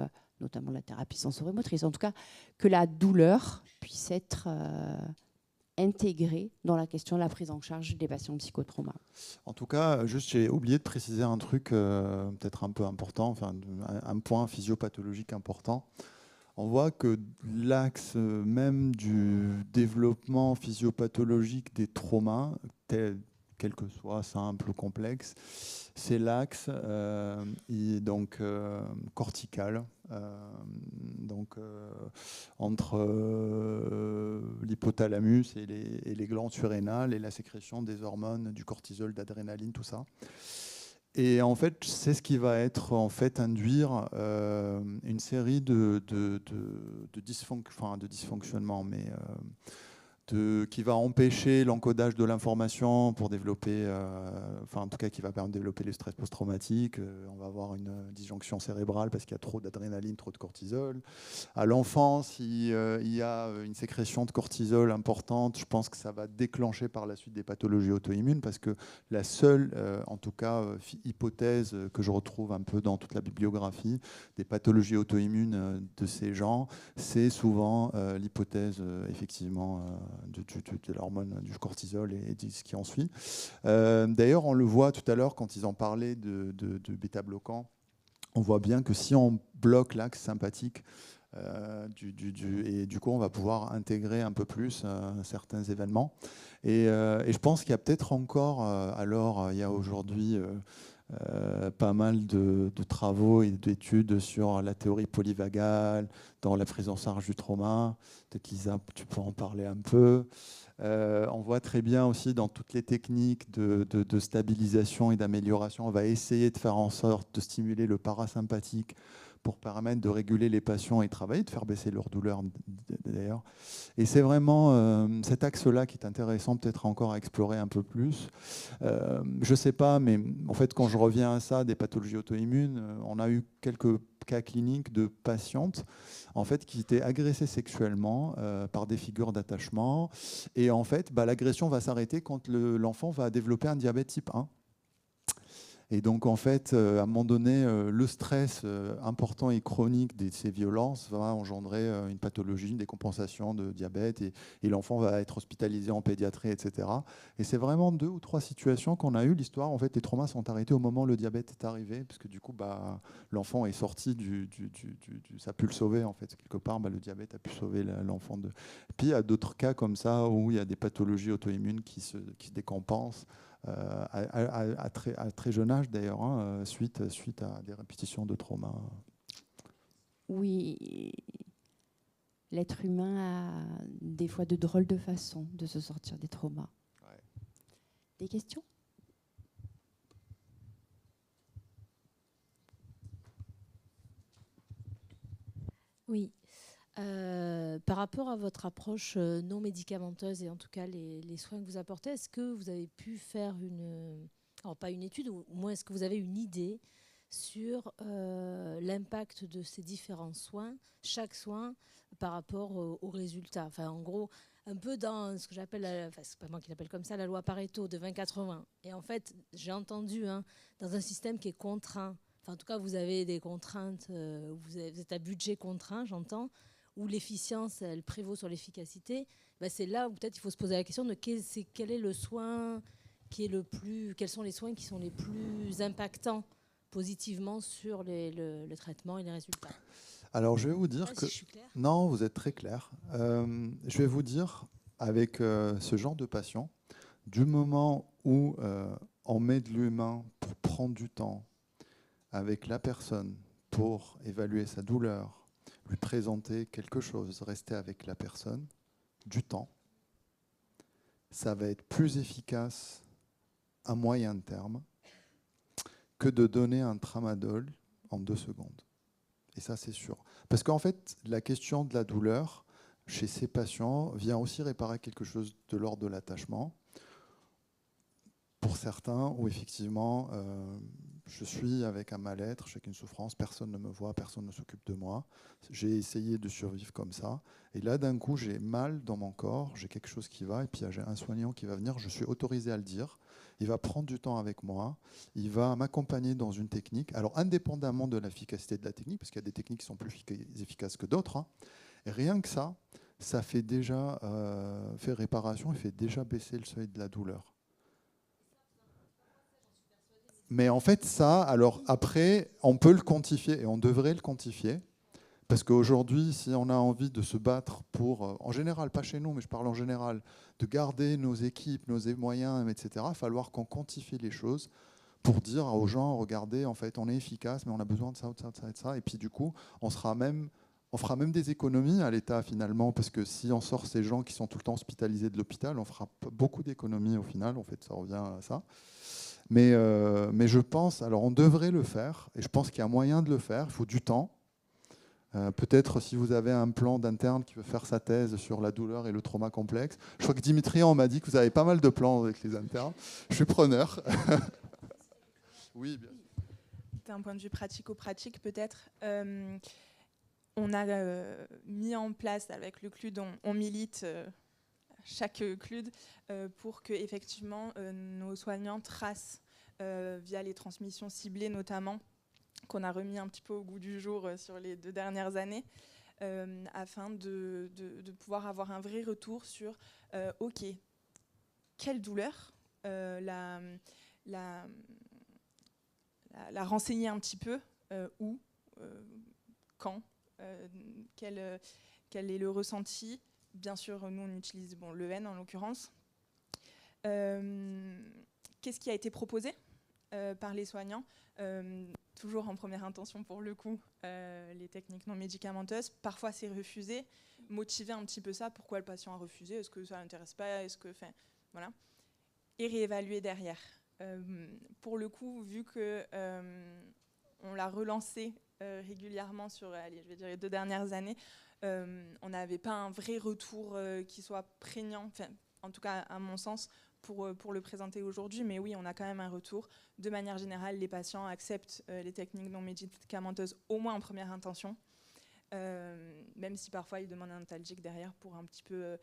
notamment la thérapie sensorimotrice. En tout cas, que la douleur puisse être intégrée dans la question de la prise en charge des patients psychotraumas. En tout cas, juste j'ai oublié de préciser un truc peut-être un peu important, enfin un point physiopathologique important. On voit que l'axe même du développement physiopathologique des traumas, quel que soit simple ou complexe, c'est l'axe cortical, entre l'hypothalamus et les glandes surrénales et la sécrétion des hormones, du cortisol, d'adrénaline, tout ça. Et en fait, c'est ce qui va être induire une série de dysfonctionnements, mais qui va empêcher l'encodage de l'information pour développer, en tout cas qui va permettre de développer le stress post-traumatique. On va avoir une disjonction cérébrale parce qu'il y a trop d'adrénaline, trop de cortisol. À l'enfance, il y a une sécrétion de cortisol importante. Je pense que ça va déclencher par la suite des pathologies auto-immunes parce que la seule, en tout cas, hypothèse que je retrouve un peu dans toute la bibliographie des pathologies auto-immunes de ces gens, c'est souvent l'hypothèse, effectivement, de l'hormone du cortisol et de ce qui en suit. D'ailleurs, on le voit tout à l'heure quand ils en parlaient de bêta-bloquants. On voit bien que si on bloque l'axe sympathique, Et du coup, on va pouvoir intégrer un peu plus certains événements. Et je pense qu'il y a peut-être encore, il y a aujourd'hui pas mal de travaux et d'études sur la théorie polyvagale dans la prise en charge du trauma. Peut-être Lisa, tu peux en parler un peu. On voit très bien aussi dans toutes les techniques de stabilisation et d'amélioration, on va essayer de faire en sorte de stimuler le parasympathique pour permettre de réguler les patients et travailler, de faire baisser leur douleur d'ailleurs. Et c'est vraiment cet axe-là qui est intéressant peut-être encore à explorer un peu plus. Je ne sais pas, mais en fait quand je reviens à ça, des pathologies auto-immunes, on a eu quelques cas cliniques de patientes en fait, qui étaient agressées sexuellement par des figures d'attachement. Et en fait, l'agression va s'arrêter quand l'enfant va développer un diabète type 1. Et donc, en fait, à un moment donné, le stress important et chronique de ces violences va engendrer une pathologie, une décompensation de diabète, et l'enfant va être hospitalisé en pédiatrie, etc. Et c'est vraiment 2 ou 3 situations qu'on a eues. L'histoire, en fait, les traumas sont arrêtés au moment où le diabète est arrivé, parce que du coup, l'enfant est sorti ça a pu le sauver, en fait. Quelque part, le diabète a pu sauver l'enfant. Puis, il y a d'autres cas comme ça, où il y a des pathologies auto-immunes qui se décompensent. À très jeune âge d'ailleurs, suite à des répétitions de trauma. Oui, l'être humain a des fois de drôles de façons de se sortir des traumas. Ouais. Des questions ? Oui. Par rapport à votre approche non médicamenteuse et en tout cas les soins que vous apportez, est-ce que vous avez pu faire alors pas une étude, ou au moins est-ce que vous avez une idée sur l'impact de ces différents soins, chaque soin par rapport aux résultats? Enfin, en gros, un peu dans ce que j'appelle, c'est pas moi qui l'appelle comme ça, la loi Pareto de 20-80. Et en fait, j'ai entendu, dans un système qui est contraint, enfin en tout cas vous avez des contraintes, vous êtes à budget contraint, j'entends, où l'efficience, elle prévaut sur l'efficacité, c'est là où peut-être il faut se poser la question de quel est le soin qui est quels sont les soins qui sont les plus impactants positivement sur le traitement et les résultats. Alors je vais vous dire que... Si je suis claire. Non, vous êtes très clair. Je vais vous dire, avec ce genre de patient, du moment où on met de l'humain pour prendre du temps avec la personne, pour évaluer sa douleur, lui présenter quelque chose, rester avec la personne, du temps, ça va être plus efficace à moyen terme que de donner un tramadol en 2 secondes. Et ça, c'est sûr. Parce qu'en fait, la question de la douleur chez ces patients vient aussi réparer quelque chose de l'ordre de l'attachement. Pour certains, où effectivement, je suis avec un mal-être, j'ai une souffrance, personne ne me voit, personne ne s'occupe de moi. J'ai essayé de survivre comme ça. Et là, d'un coup, j'ai mal dans mon corps, j'ai quelque chose qui va, et puis j'ai un soignant qui va venir, je suis autorisé à le dire. Il va prendre du temps avec moi, il va m'accompagner dans une technique. Alors, indépendamment de l'efficacité de la technique, parce qu'il y a des techniques qui sont plus efficaces que d'autres, et rien que ça fait déjà fait réparation et fait déjà baisser le seuil de la douleur. Mais en fait, ça, alors après, on peut le quantifier et on devrait le quantifier. Parce qu'aujourd'hui, si on a envie de se battre pour, en général, pas chez nous, mais je parle en général, de garder nos équipes, nos moyens, etc., il va falloir qu'on quantifie les choses pour dire aux gens, regardez, en fait, on est efficace, mais on a besoin de ça, de ça, de ça, de ça. Et puis du coup, on fera même des économies à l'État finalement, parce que si on sort ces gens qui sont tout le temps hospitalisés de l'hôpital, on fera beaucoup d'économies au final. En fait, ça revient à ça. Mais je pense, alors on devrait le faire, et je pense qu'il y a moyen de le faire, il faut du temps. Peut-être si vous avez un plan d'interne qui veut faire sa thèse sur la douleur et le trauma complexe. Je crois que Dimitri, on m'a dit que vous avez pas mal de plans avec les internes. Je suis preneur. Oui, bien sûr. D'un point de vue pratico-pratique, peut-être, on a mis en place avec le CLUD, on milite chaque CLUD pour que effectivement nos soignants tracent via les transmissions ciblées notamment, qu'on a remis un petit peu au goût du jour sur les 2 dernières années, afin de pouvoir avoir un vrai retour sur OK, quelle douleur, la renseigner un petit peu, où, quand, quel est le ressenti. Bien sûr, nous, on utilise le N en l'occurrence. Qu'est-ce qui a été proposé par les soignants, toujours en première intention pour le coup, les techniques non médicamenteuses. Parfois, c'est refusé. Motiver un petit peu ça. Pourquoi le patient a refusé? Est-ce que ça l'intéresse pas? Voilà. Et réévaluer derrière. Pour le coup, vu que on l'a relancé régulièrement sur, je vais dire, les 2 dernières années, on n'avait pas un vrai retour qui soit prégnant, en tout cas à mon sens, pour le présenter aujourd'hui. Mais oui, on a quand même un retour. De manière générale, les patients acceptent les techniques non médicamenteuses, au moins en première intention, même si parfois ils demandent un antalgique derrière pour un petit peu,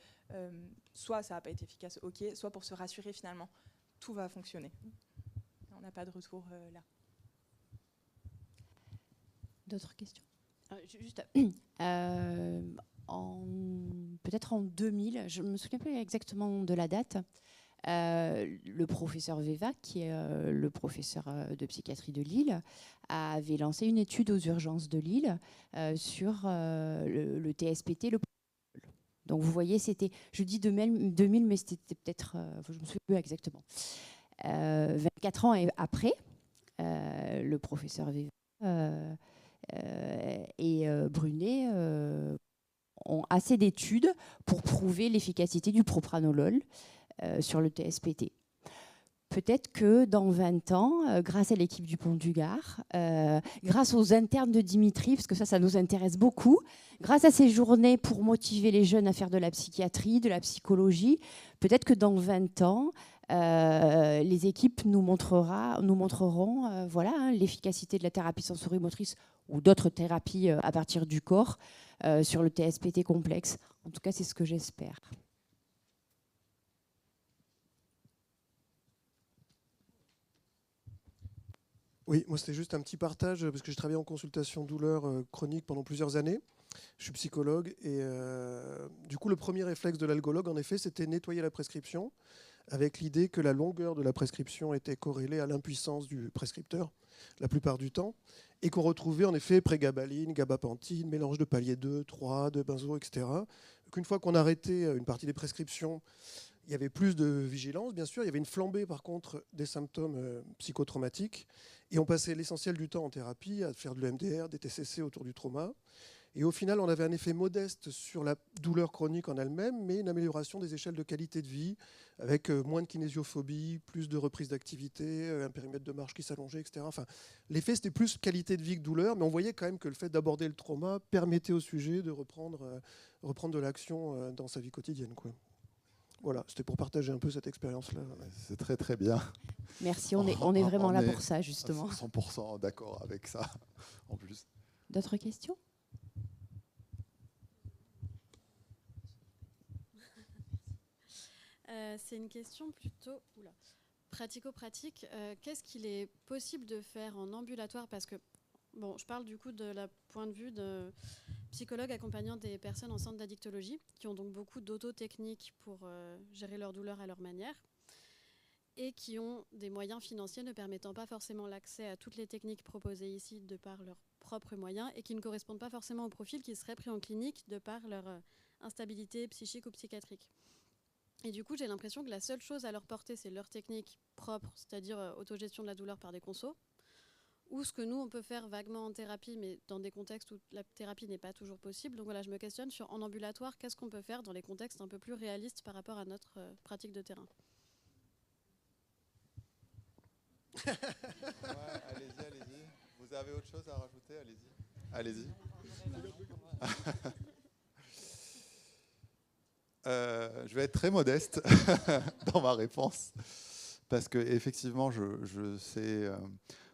soit ça n'a pas été efficace, ok, soit pour se rassurer finalement, tout va fonctionner. On n'a pas de retour là. D'autres questions? Juste, peut-être en 2000, je ne me souviens plus exactement de la date, le professeur Veva, qui est le professeur de psychiatrie de Lille, avait lancé une étude aux urgences de Lille sur le TSPT, le protocole. Donc vous voyez, c'était, je dis 2000, mais c'était peut-être, je ne me souviens plus exactement. 24 ans après, le professeur Veva et Brunet ont assez d'études pour prouver l'efficacité du propranolol sur le TSPT. Peut-être que dans 20 ans, grâce à l'équipe du Pont du Gard, grâce aux internes de Dimitri, parce que ça nous intéresse beaucoup, grâce à ces journées pour motiver les jeunes à faire de la psychiatrie, de la psychologie, peut-être que dans 20 ans, les équipes nous montreront voilà, l'efficacité de la thérapie sensorimotrice ou d'autres thérapies à partir du corps sur le TSPT complexe. En tout cas, c'est ce que j'espère. Oui, moi c'était juste un petit partage parce que j'ai travaillé en consultation douleur chronique pendant plusieurs années. Je suis psychologue et du coup le premier réflexe de l'algologue en effet c'était nettoyer la prescription avec l'idée que la longueur de la prescription était corrélée à l'impuissance du prescripteur la plupart du temps et qu'on retrouvait en effet prégabaline, gabapentine, mélange de palier 2, 3, de benzo, etc. Qu'une fois qu'on arrêtait une partie des prescriptions, il y avait plus de vigilance, bien sûr. Il y avait une flambée, par contre, des symptômes psychotraumatiques. Et on passait l'essentiel du temps en thérapie à faire de l'EMDR, des TCC autour du trauma. Et au final, on avait un effet modeste sur la douleur chronique en elle-même, mais une amélioration des échelles de qualité de vie, avec moins de kinésiophobie, plus de reprise d'activité, un périmètre de marche qui s'allongeait, etc. Enfin, l'effet, c'était plus qualité de vie que douleur, mais on voyait quand même que le fait d'aborder le trauma permettait au sujet de reprendre de l'action dans sa vie quotidienne, quoi. Voilà, c'était pour partager un peu cette expérience-là. C'est très très bien. Merci, on est vraiment là pour ça, justement. 100% d'accord avec ça, en plus. D'autres questions? C'est une question plutôt pratico-pratique. Qu'est-ce qu'il est possible de faire en ambulatoire? Parce que, bon, je parle du coup de la point de vue de psychologues accompagnant des personnes en centre d'addictologie, qui ont donc beaucoup d'autotechniques pour gérer leur douleur à leur manière, et qui ont des moyens financiers ne permettant pas forcément l'accès à toutes les techniques proposées ici de par leurs propres moyens, et qui ne correspondent pas forcément au profil qui serait pris en clinique de par leur instabilité psychique ou psychiatrique. Et du coup, j'ai l'impression que la seule chose à leur porter, c'est leur technique propre, c'est-à-dire autogestion de la douleur par des consos, ou ce que nous, on peut faire vaguement en thérapie, mais dans des contextes où la thérapie n'est pas toujours possible. Donc voilà, je me questionne sur, en ambulatoire, qu'est-ce qu'on peut faire dans les contextes un peu plus réalistes par rapport à notre pratique de terrain. Ouais, allez-y. Vous avez autre chose à rajouter? Allez-y. Je vais être très modeste dans ma réponse parce que effectivement, je sais.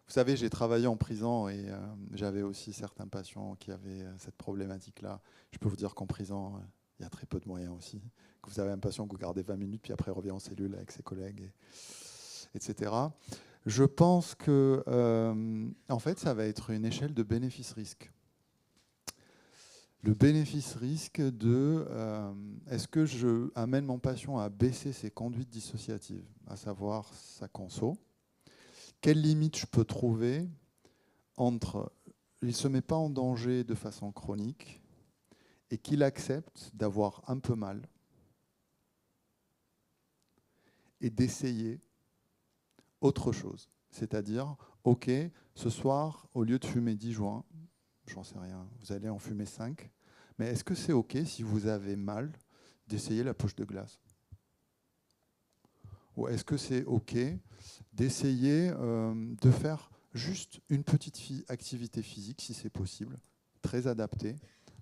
Vous savez, j'ai travaillé en prison et j'avais aussi certains patients qui avaient cette problématique-là. Je peux vous dire qu'en prison, il y a très peu de moyens aussi. Que vous avez un patient que vous gardez 20 minutes, puis après revient en cellule avec ses collègues, etc. Je pense que, en fait, ça va être une échelle de bénéfice-risque. Le bénéfice-risque de est-ce que je amène mon patient à baisser ses conduites dissociatives, à savoir sa conso. Quelles limites je peux trouver entre il ne se met pas en danger de façon chronique et qu'il accepte d'avoir un peu mal et d'essayer autre chose. C'est-à-dire, ok, ce soir, au lieu de fumer 10 joints, j'en sais rien, vous allez en fumer 5, mais est-ce que c'est ok si vous avez mal d'essayer la poche de glace? Ou est-ce que c'est ok d'essayer de faire juste une petite activité physique, si c'est possible, très adaptée,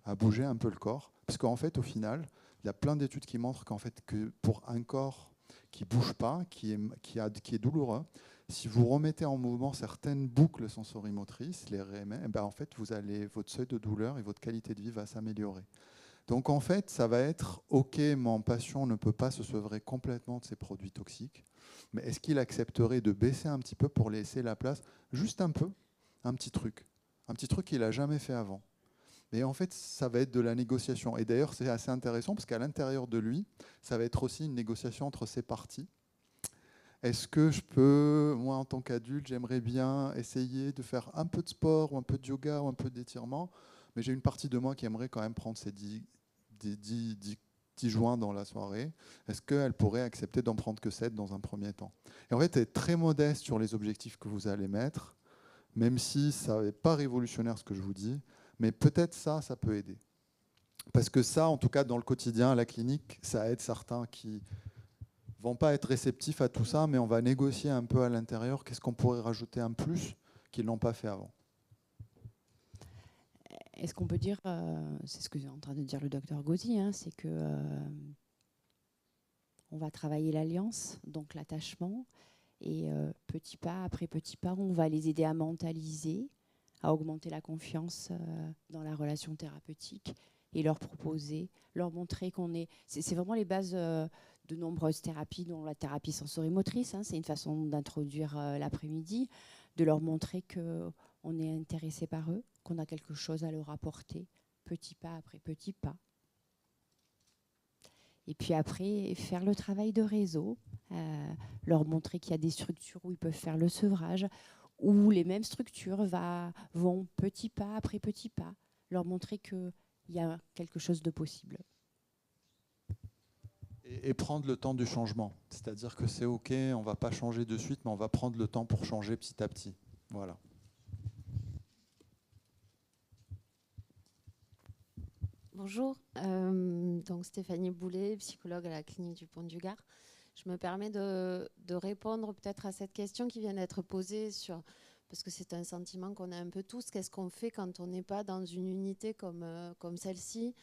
à bouger un peu le corps? Parce qu'en fait, au final, il y a plein d'études qui montrent qu'en fait, que pour un corps qui ne bouge pas, qui est douloureux, si vous remettez en mouvement certaines boucles sensorimotrices, les RMM, en fait, votre seuil de douleur et votre qualité de vie va s'améliorer. Donc en fait, ça va être ok, mon patient ne peut pas se sevrer complètement de ces produits toxiques, mais est-ce qu'il accepterait de baisser un petit peu pour laisser la place, juste un peu, un petit truc qu'il n'a jamais fait avant. Et en fait, ça va être de la négociation. Et d'ailleurs, c'est assez intéressant parce qu'à l'intérieur de lui, ça va être aussi une négociation entre ses parties. Est-ce que je peux, moi en tant qu'adulte, j'aimerais bien essayer de faire un peu de sport ou un peu de yoga ou un peu d'étirement, mais j'ai une partie de moi qui aimerait quand même prendre ces 10 joints dans la soirée. Est-ce qu'elle pourrait accepter d'en prendre que 7 dans un premier temps? Et en fait, être très modeste sur les objectifs que vous allez mettre, même si ça n'est pas révolutionnaire ce que je vous dis, mais peut-être ça peut aider. Parce que ça, en tout cas, dans le quotidien, à la clinique, ça aide certains qui ne vont pas être réceptifs à tout ça, mais on va négocier un peu à l'intérieur. Qu'est-ce qu'on pourrait rajouter un plus qu'ils n'ont pas fait avant? Est-ce qu'on peut dire, c'est ce que est en train de dire le docteur Gauzy, hein, c'est que on va travailler l'alliance, donc l'attachement, et petit pas après petit pas, on va les aider à mentaliser, à augmenter la confiance dans la relation thérapeutique et leur proposer, leur montrer qu'on est... C'est vraiment les bases de nombreuses thérapies, dont la thérapie sensorimotrice, hein, c'est une façon d'introduire l'après-midi, de leur montrer qu'on est intéressé par eux, qu'on a quelque chose à leur apporter, petit pas après petit pas. Et puis après, faire le travail de réseau, leur montrer qu'il y a des structures où ils peuvent faire le sevrage, où les mêmes structures vont petit pas après petit pas, leur montrer qu'il y a quelque chose de possible. Et prendre le temps du changement. C'est-à-dire que c'est ok, on ne va pas changer de suite, mais on va prendre le temps pour changer petit à petit. Voilà. Bonjour, donc Stéphanie Boulet, psychologue à la clinique du Pont du Gard. Je me permets de répondre peut-être à cette question qui vient d'être posée, parce que c'est un sentiment qu'on a un peu tous. Qu'est-ce qu'on fait quand on n'est pas dans une unité comme celle-ci,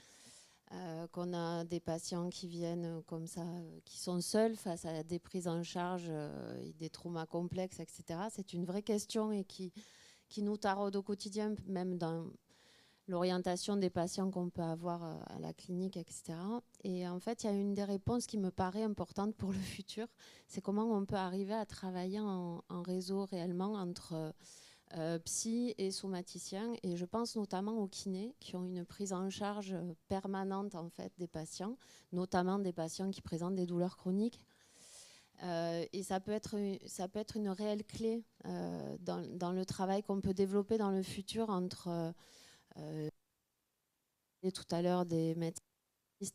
qu'on a des patients qui viennent comme ça, qui sont seuls face à des prises en charge, des traumas complexes, etc. C'est une vraie question et qui nous taraude au quotidien, même dans l'orientation des patients qu'on peut avoir à la clinique, etc. Et en fait, il y a une des réponses qui me paraît importante pour le futur, c'est comment on peut arriver à travailler en réseau réellement entre psy et somaticiens. Et je pense notamment aux kinés qui ont une prise en charge permanente en fait, des patients, notamment des patients qui présentent des douleurs chroniques. Et ça peut être une réelle clé dans le travail qu'on peut développer dans le futur entre... et tout à l'heure des médecins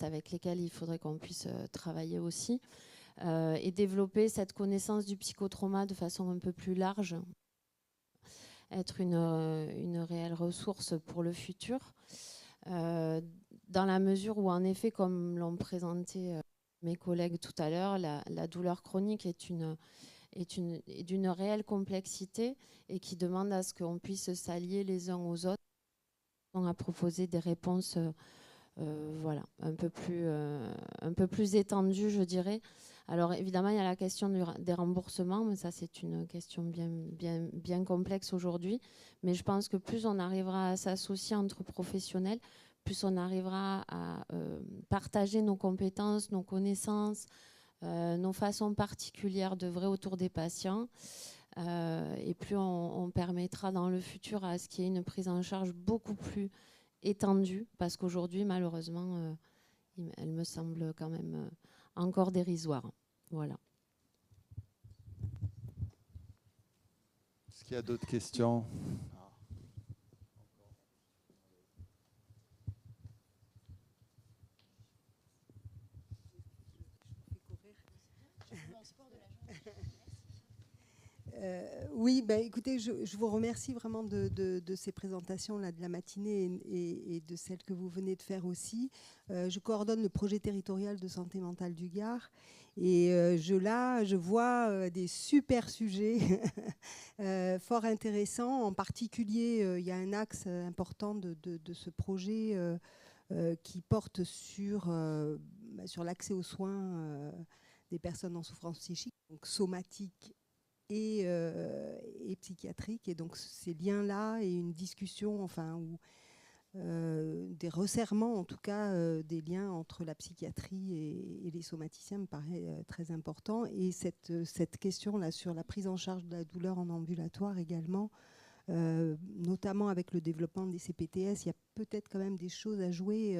avec lesquels il faudrait qu'on puisse travailler aussi et développer cette connaissance du psychotrauma de façon un peu plus large, être une réelle ressource pour le futur, dans la mesure où en effet, comme l'ont présenté mes collègues tout à l'heure, la douleur chronique est d'une réelle complexité et qui demande à ce qu'on puisse s'allier les uns aux autres, à proposer des réponses voilà, un peu plus étendues, je dirais. Alors évidemment, il y a la question des remboursements, mais ça c'est une question bien complexe aujourd'hui. Mais je pense que plus on arrivera à s'associer entre professionnels, plus on arrivera à partager nos compétences, nos connaissances, nos façons particulières d'œuvrer autour des patients. Et plus on permettra dans le futur à ce qu'il y ait une prise en charge beaucoup plus étendue, parce qu'aujourd'hui, malheureusement, elle me semble quand même encore dérisoire. Voilà. Est-ce qu'il y a d'autres questions? Oui, écoutez, je vous remercie vraiment de ces présentations-là de la matinée et de celles que vous venez de faire aussi. Je coordonne le projet territorial de santé mentale du Gard et je vois des super sujets fort intéressants. En particulier, il y a un axe important de ce projet qui porte sur l'accès aux soins des personnes en souffrance psychique, donc somatique et psychiatrique. Et donc ces liens-là et une discussion, ou des resserrements en tout cas, des liens entre la psychiatrie et les somaticiens me paraît très important. Et cette question-là sur la prise en charge de la douleur en ambulatoire également, notamment avec le développement des CPTS, il y a peut-être quand même des choses à jouer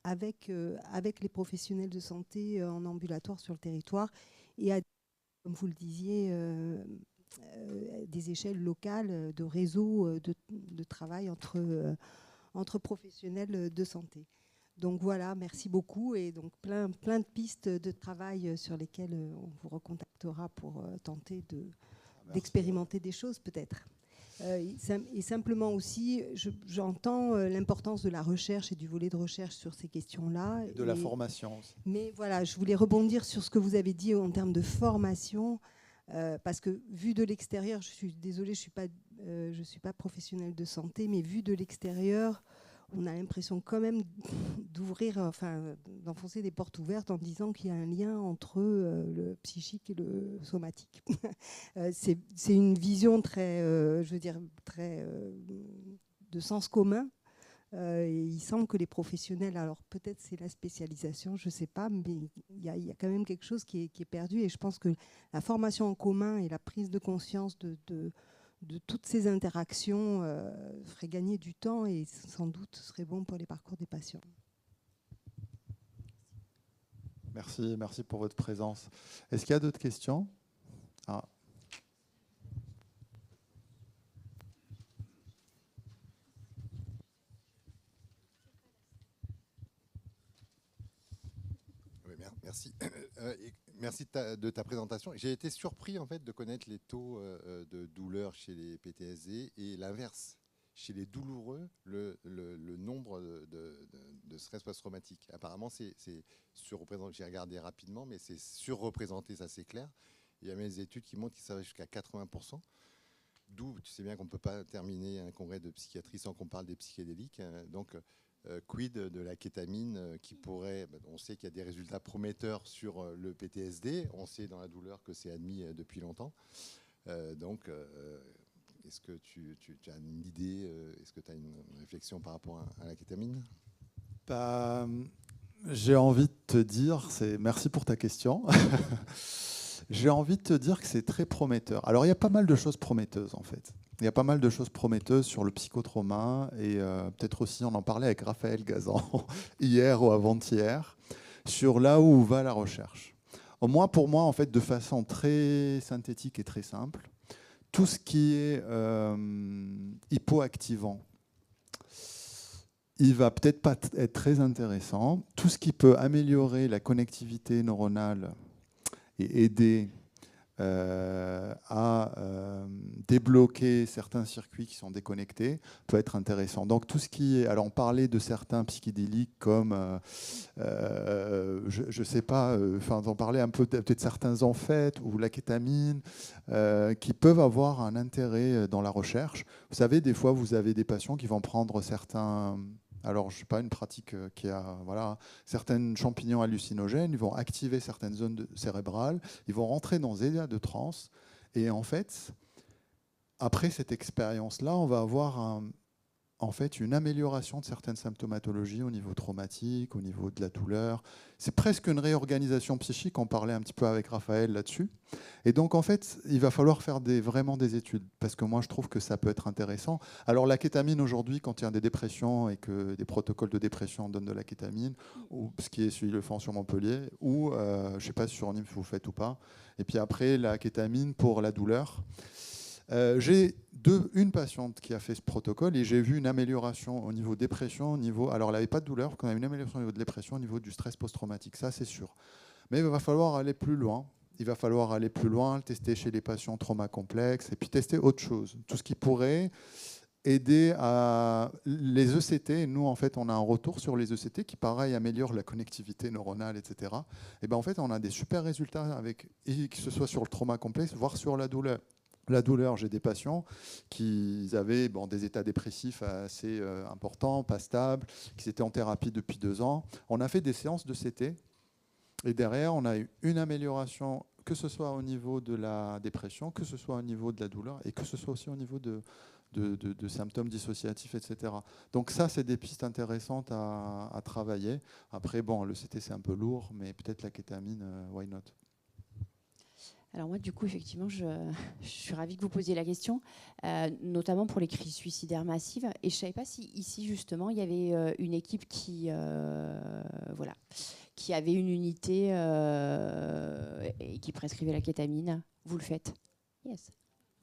avec les professionnels de santé en ambulatoire sur le territoire et à, comme vous le disiez, des échelles locales de réseaux de travail entre professionnels de santé. Donc voilà, merci beaucoup et donc plein de pistes de travail sur lesquelles on vous recontactera pour tenter d'expérimenter des choses peut-être. Et simplement aussi, j'entends l'importance de la recherche et du volet de recherche sur ces questions-là. Et de la formation aussi. Mais voilà, je voulais rebondir sur ce que vous avez dit en termes de formation, parce que vu de l'extérieur, je suis désolée, je suis pas professionnelle de santé, mais vu de l'extérieur, on a l'impression quand même d'enfoncer des portes ouvertes en disant qu'il y a un lien entre le psychique et le somatique. C'est une vision très de sens commun. Et il semble que les professionnels, alors peut-être c'est la spécialisation, je ne sais pas, mais il y a quand même quelque chose qui est perdu. Et je pense que la formation en commun et la prise de conscience de toutes ces interactions ferait gagner du temps et sans doute serait bon pour les parcours des patients. Merci pour votre présence. Est-ce qu'il y a d'autres questions ? Oui, merci. Merci de ta présentation. J'ai été surpris en fait de connaître les taux de douleur chez les PTSD et l'inverse. Chez les douloureux, le nombre de stress post-traumatique. Apparemment, c'est surreprésenté. J'ai regardé rapidement, mais c'est surreprésenté, ça c'est clair. Il y a même des études qui montrent que ça va jusqu'à 80%. D'où, tu sais bien qu'on ne peut pas terminer un congrès de psychiatrie sans qu'on parle des psychédéliques. Donc, quid de la kétamine qui pourrait... On sait qu'il y a des résultats prometteurs sur le PTSD. On sait dans la douleur que c'est admis depuis longtemps. Donc, est-ce que tu as une idée, est-ce que tu as une réflexion par rapport à la kétamine ? J'ai envie de te dire, merci pour ta question. J'ai envie de te dire que c'est très prometteur. Alors, il y a pas mal de choses prometteuses, en fait. Il y a pas mal de choses prometteuses sur le psychotrauma et peut-être aussi, on en parlait avec Raphaël Gazan hier ou avant-hier, sur là où va la recherche. Pour moi, en fait, de façon très synthétique et très simple, tout ce qui est hypoactivant, il va peut-être pas être très intéressant. Tout ce qui peut améliorer la connectivité neuronale et aider à débloquer certains circuits qui sont déconnectés peut être intéressant. Donc tout ce qui est... Alors on parlait de certains psychédéliques comme, je sais pas, on parlait un peu peut-être certains amphètes ou la kétamine qui peuvent avoir un intérêt dans la recherche. Vous savez, des fois vous avez des patients qui vont prendre certains... Alors, je ne sais pas, une pratique qui a certains champignons hallucinogènes, ils vont activer certaines zones cérébrales, ils vont rentrer dans des états de transe. Et en fait, après cette expérience-là, on va avoir une amélioration de certaines symptomatologies au niveau traumatique, au niveau de la douleur. C'est presque une réorganisation psychique, on parlait un petit peu avec Raphaël là-dessus. Et donc, en fait, il va falloir faire vraiment des études, parce que moi, je trouve que ça peut être intéressant. Alors, la kétamine, aujourd'hui, quand il y a des dépressions et que des protocoles de dépression donnent de la kétamine, ou ce qui est celui le font sur Montpellier, ou, je ne sais pas si sur Nîmes vous faites ou pas. Et puis après, la kétamine pour la douleur. J'ai une patiente qui a fait ce protocole et j'ai vu une amélioration au niveau dépression, alors elle n'avait pas de douleur, qu'on a une amélioration au niveau de dépression, au niveau du stress post-traumatique, ça c'est sûr. Mais il va falloir aller plus loin il va falloir aller plus loin, le tester chez les patients trauma complexes et puis tester autre chose. Tout ce qui pourrait aider à les ECT. Nous, en fait, on a un retour sur les ECT qui, pareil, améliore la connectivité neuronale, etc. Et ben, en fait, on a des super résultats avec, que ce soit sur le trauma complexe, voire sur la douleur. La douleur, j'ai des patients qui avaient des états dépressifs assez importants, pas stables, qui étaient en thérapie depuis 2 ans. On a fait des séances de CT et derrière, on a eu une amélioration, que ce soit au niveau de la dépression, que ce soit au niveau de la douleur et que ce soit aussi au niveau de symptômes dissociatifs, etc. Donc ça, c'est des pistes intéressantes à travailler. Après, le CT, c'est un peu lourd, mais peut-être la kétamine, why not? Alors moi, du coup, effectivement, je suis ravie que vous posiez la question, notamment pour les crises suicidaires massives. Et je ne savais pas si ici, justement, il y avait une équipe qui avait une unité et qui prescrivait la kétamine. Vous le faites? Yes.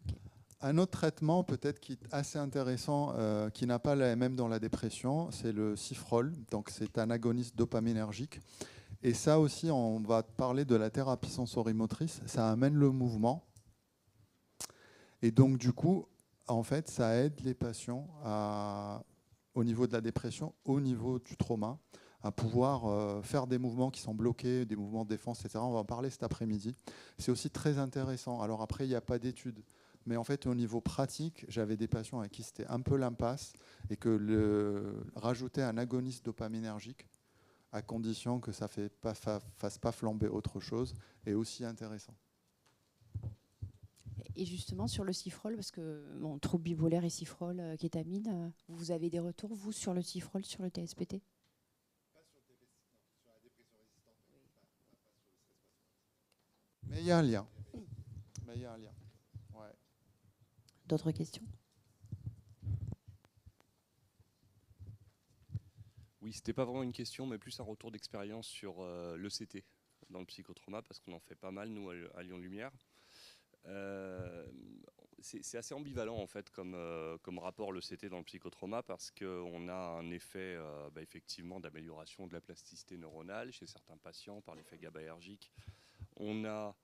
Okay. Un autre traitement, peut-être qui est assez intéressant, qui n'a pas la même dans la dépression, c'est le Cifrol. Donc, c'est un agoniste dopaminergique. Et ça aussi, on va parler de la thérapie sensorimotrice. Ça amène le mouvement. Et donc, du coup, en fait, ça aide les patients au niveau de la dépression, au niveau du trauma, à pouvoir faire des mouvements qui sont bloqués, des mouvements de défense, etc. On va en parler cet après-midi. C'est aussi très intéressant. Alors après, il n'y a pas d'études. Mais en fait, au niveau pratique, j'avais des patients avec qui c'était un peu l'impasse et que rajouter un agoniste dopaminergique, à condition que ça ne fasse pas flamber autre chose, est aussi intéressant. Et justement, sur le Cifrol, parce que trouble bipolaire et Cifrol, kétamine, vous avez des retours, vous, sur le Cifrol, sur le TSPT? Pas sur le TSPT, non, sur la dépression résistante, pas sur le stress. Mais il y a un lien. Ouais. D'autres questions? Oui, c'était pas vraiment une question, mais plus un retour d'expérience sur l'ECT dans le psychotrauma, parce qu'on en fait pas mal, nous, à Lyon Lumière. C'est assez ambivalent, en fait, comme rapport l'ECT dans le psychotrauma, parce qu'on a un effet, effectivement, d'amélioration de la plasticité neuronale chez certains patients par l'effet GABAergique. On a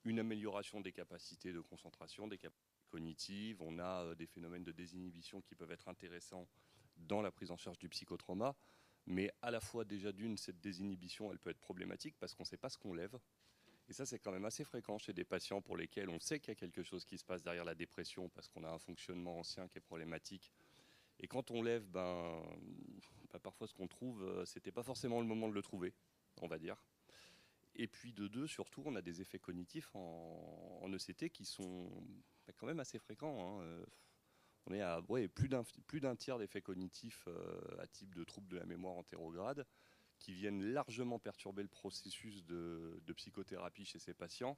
une amélioration des capacités de concentration, des capacités cognitives. On a des phénomènes de désinhibition qui peuvent être intéressants dans la prise en charge du psychotrauma. Mais à la fois, déjà cette désinhibition, elle peut être problématique parce qu'on ne sait pas ce qu'on lève. Et ça, c'est quand même assez fréquent chez des patients pour lesquels on sait qu'il y a quelque chose qui se passe derrière la dépression parce qu'on a un fonctionnement ancien qui est problématique. Et quand on lève, parfois ce qu'on trouve, c'était pas forcément le moment de le trouver, on va dire. Et puis de deux, surtout, on a des effets cognitifs en ECT qui sont quand même assez fréquents. On est à plus d'un tiers d'effets cognitifs à type de troubles de la mémoire antérograde qui viennent largement perturber le processus de psychothérapie chez ces patients.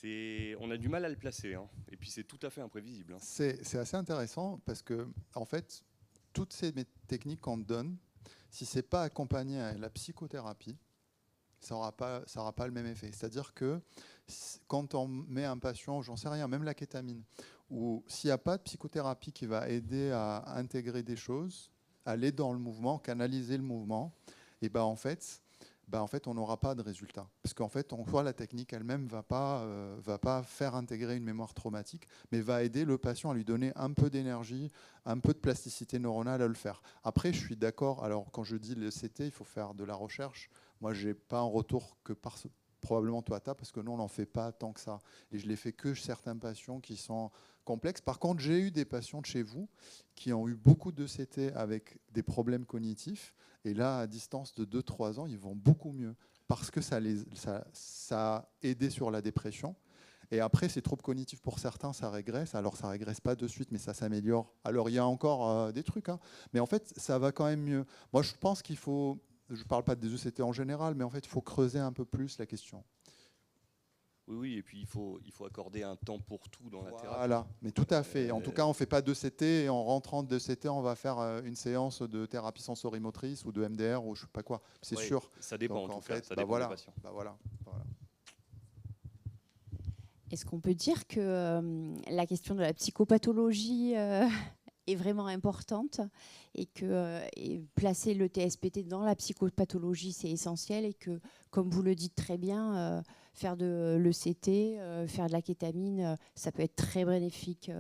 On a du mal à le placer, et puis c'est tout à fait imprévisible. C'est assez intéressant parce que, en fait, toutes ces techniques qu'on donne, si ce n'est pas accompagné à la psychothérapie, ça n'aura pas le même effet. C'est-à-dire que quand on met un patient, j'en sais rien, même la kétamine, ou s'il n'y a pas de psychothérapie qui va aider à intégrer des choses, aller dans le mouvement, canaliser le mouvement, et en fait, on n'aura pas de résultat. Parce qu'en fait, on voit la technique elle-même va pas faire intégrer une mémoire traumatique, mais va aider le patient à lui donner un peu d'énergie, un peu de plasticité neuronale à le faire. Après, je suis d'accord. Alors, quand je dis le CT, il faut faire de la recherche. Moi, je n'ai pas un retour que probablement toi, parce que nous, on n'en fait pas tant que ça. Et je l'ai fait que chez certains patients qui sont complexes. Par contre, j'ai eu des patients de chez vous qui ont eu beaucoup de CT avec des problèmes cognitifs. Et là, à distance de 2-3 ans, ils vont beaucoup mieux. Parce que ça a aidé sur la dépression. Et après, ces troubles cognitifs, pour certains, ça régresse. Alors, ça ne régresse pas de suite, mais ça s'améliore. Alors, il y a encore des trucs. Mais en fait, ça va quand même mieux. Moi, je pense qu'il faut... Je ne parle pas des ECT en général, mais en fait, il faut creuser un peu plus la question. Oui, et puis il faut accorder un temps pour tout dans la thérapie. Voilà, mais tout à fait. En tout cas, on ne fait pas d'ECT et en rentrant d'ECT, on va faire une séance de thérapie sensorimotrice ou de MDR ou je ne sais pas quoi. C'est sûr. Ça dépend. Donc, en fait, ça dépend des patients. Voilà. Est-ce qu'on peut dire que la question de la psychopathologie est vraiment importante et que placer le TSPT dans la psychopathologie, c'est essentiel et que, comme vous le dites très bien, faire de l'ECT, faire de la kétamine, ça peut être très bénéfique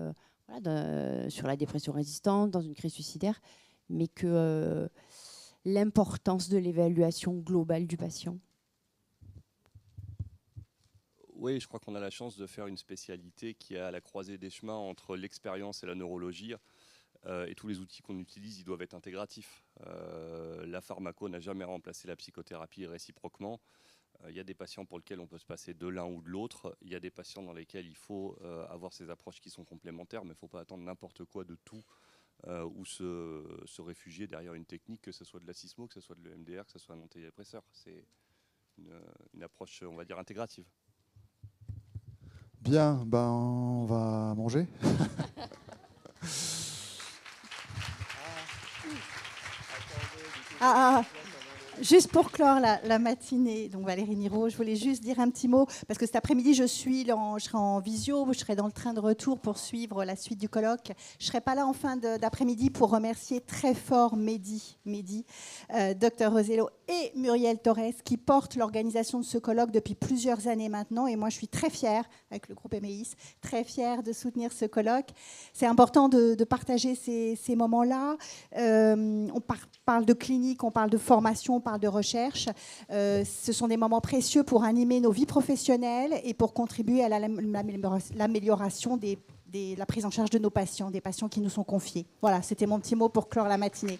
sur la dépression résistante, dans une crise suicidaire, mais que l'importance de l'évaluation globale du patient. Oui, je crois qu'on a la chance de faire une spécialité qui est à la croisée des chemins entre l'expérience et la neurologie. Et tous les outils qu'on utilise, ils doivent être intégratifs. La pharmaco n'a jamais remplacé la psychothérapie réciproquement. Il y a des patients pour lesquels on peut se passer de l'un ou de l'autre. Il y a des patients dans lesquels il faut avoir ces approches qui sont complémentaires, mais il ne faut pas attendre n'importe quoi de tout ou se réfugier derrière une technique, que ce soit de la sismo, que ce soit de l'EMDR, que ce soit un antidépresseur. C'est une approche, on va dire, intégrative. Bien, ben, on va manger. Juste pour clore la matinée, donc Valérie Niro, je voulais juste dire un petit mot, parce que cet après-midi, je serai en visio, je serai dans le train de retour pour suivre la suite du colloque. Je ne serai pas là en fin d'après-midi pour remercier très fort Mehdi, Dr Rosello et Muriel Torres, qui portent l'organisation de ce colloque depuis plusieurs années maintenant. Et moi, je suis très fière, avec le groupe MEIS, très fière de soutenir ce colloque. C'est important de partager ces moments-là. On parle de clinique, on parle de formation, on parle de recherche. Ce sont des moments précieux pour animer nos vies professionnelles et pour contribuer à l'amélioration de la prise en charge de nos patients, des patients qui nous sont confiés. Voilà, c'était mon petit mot pour clore la matinée.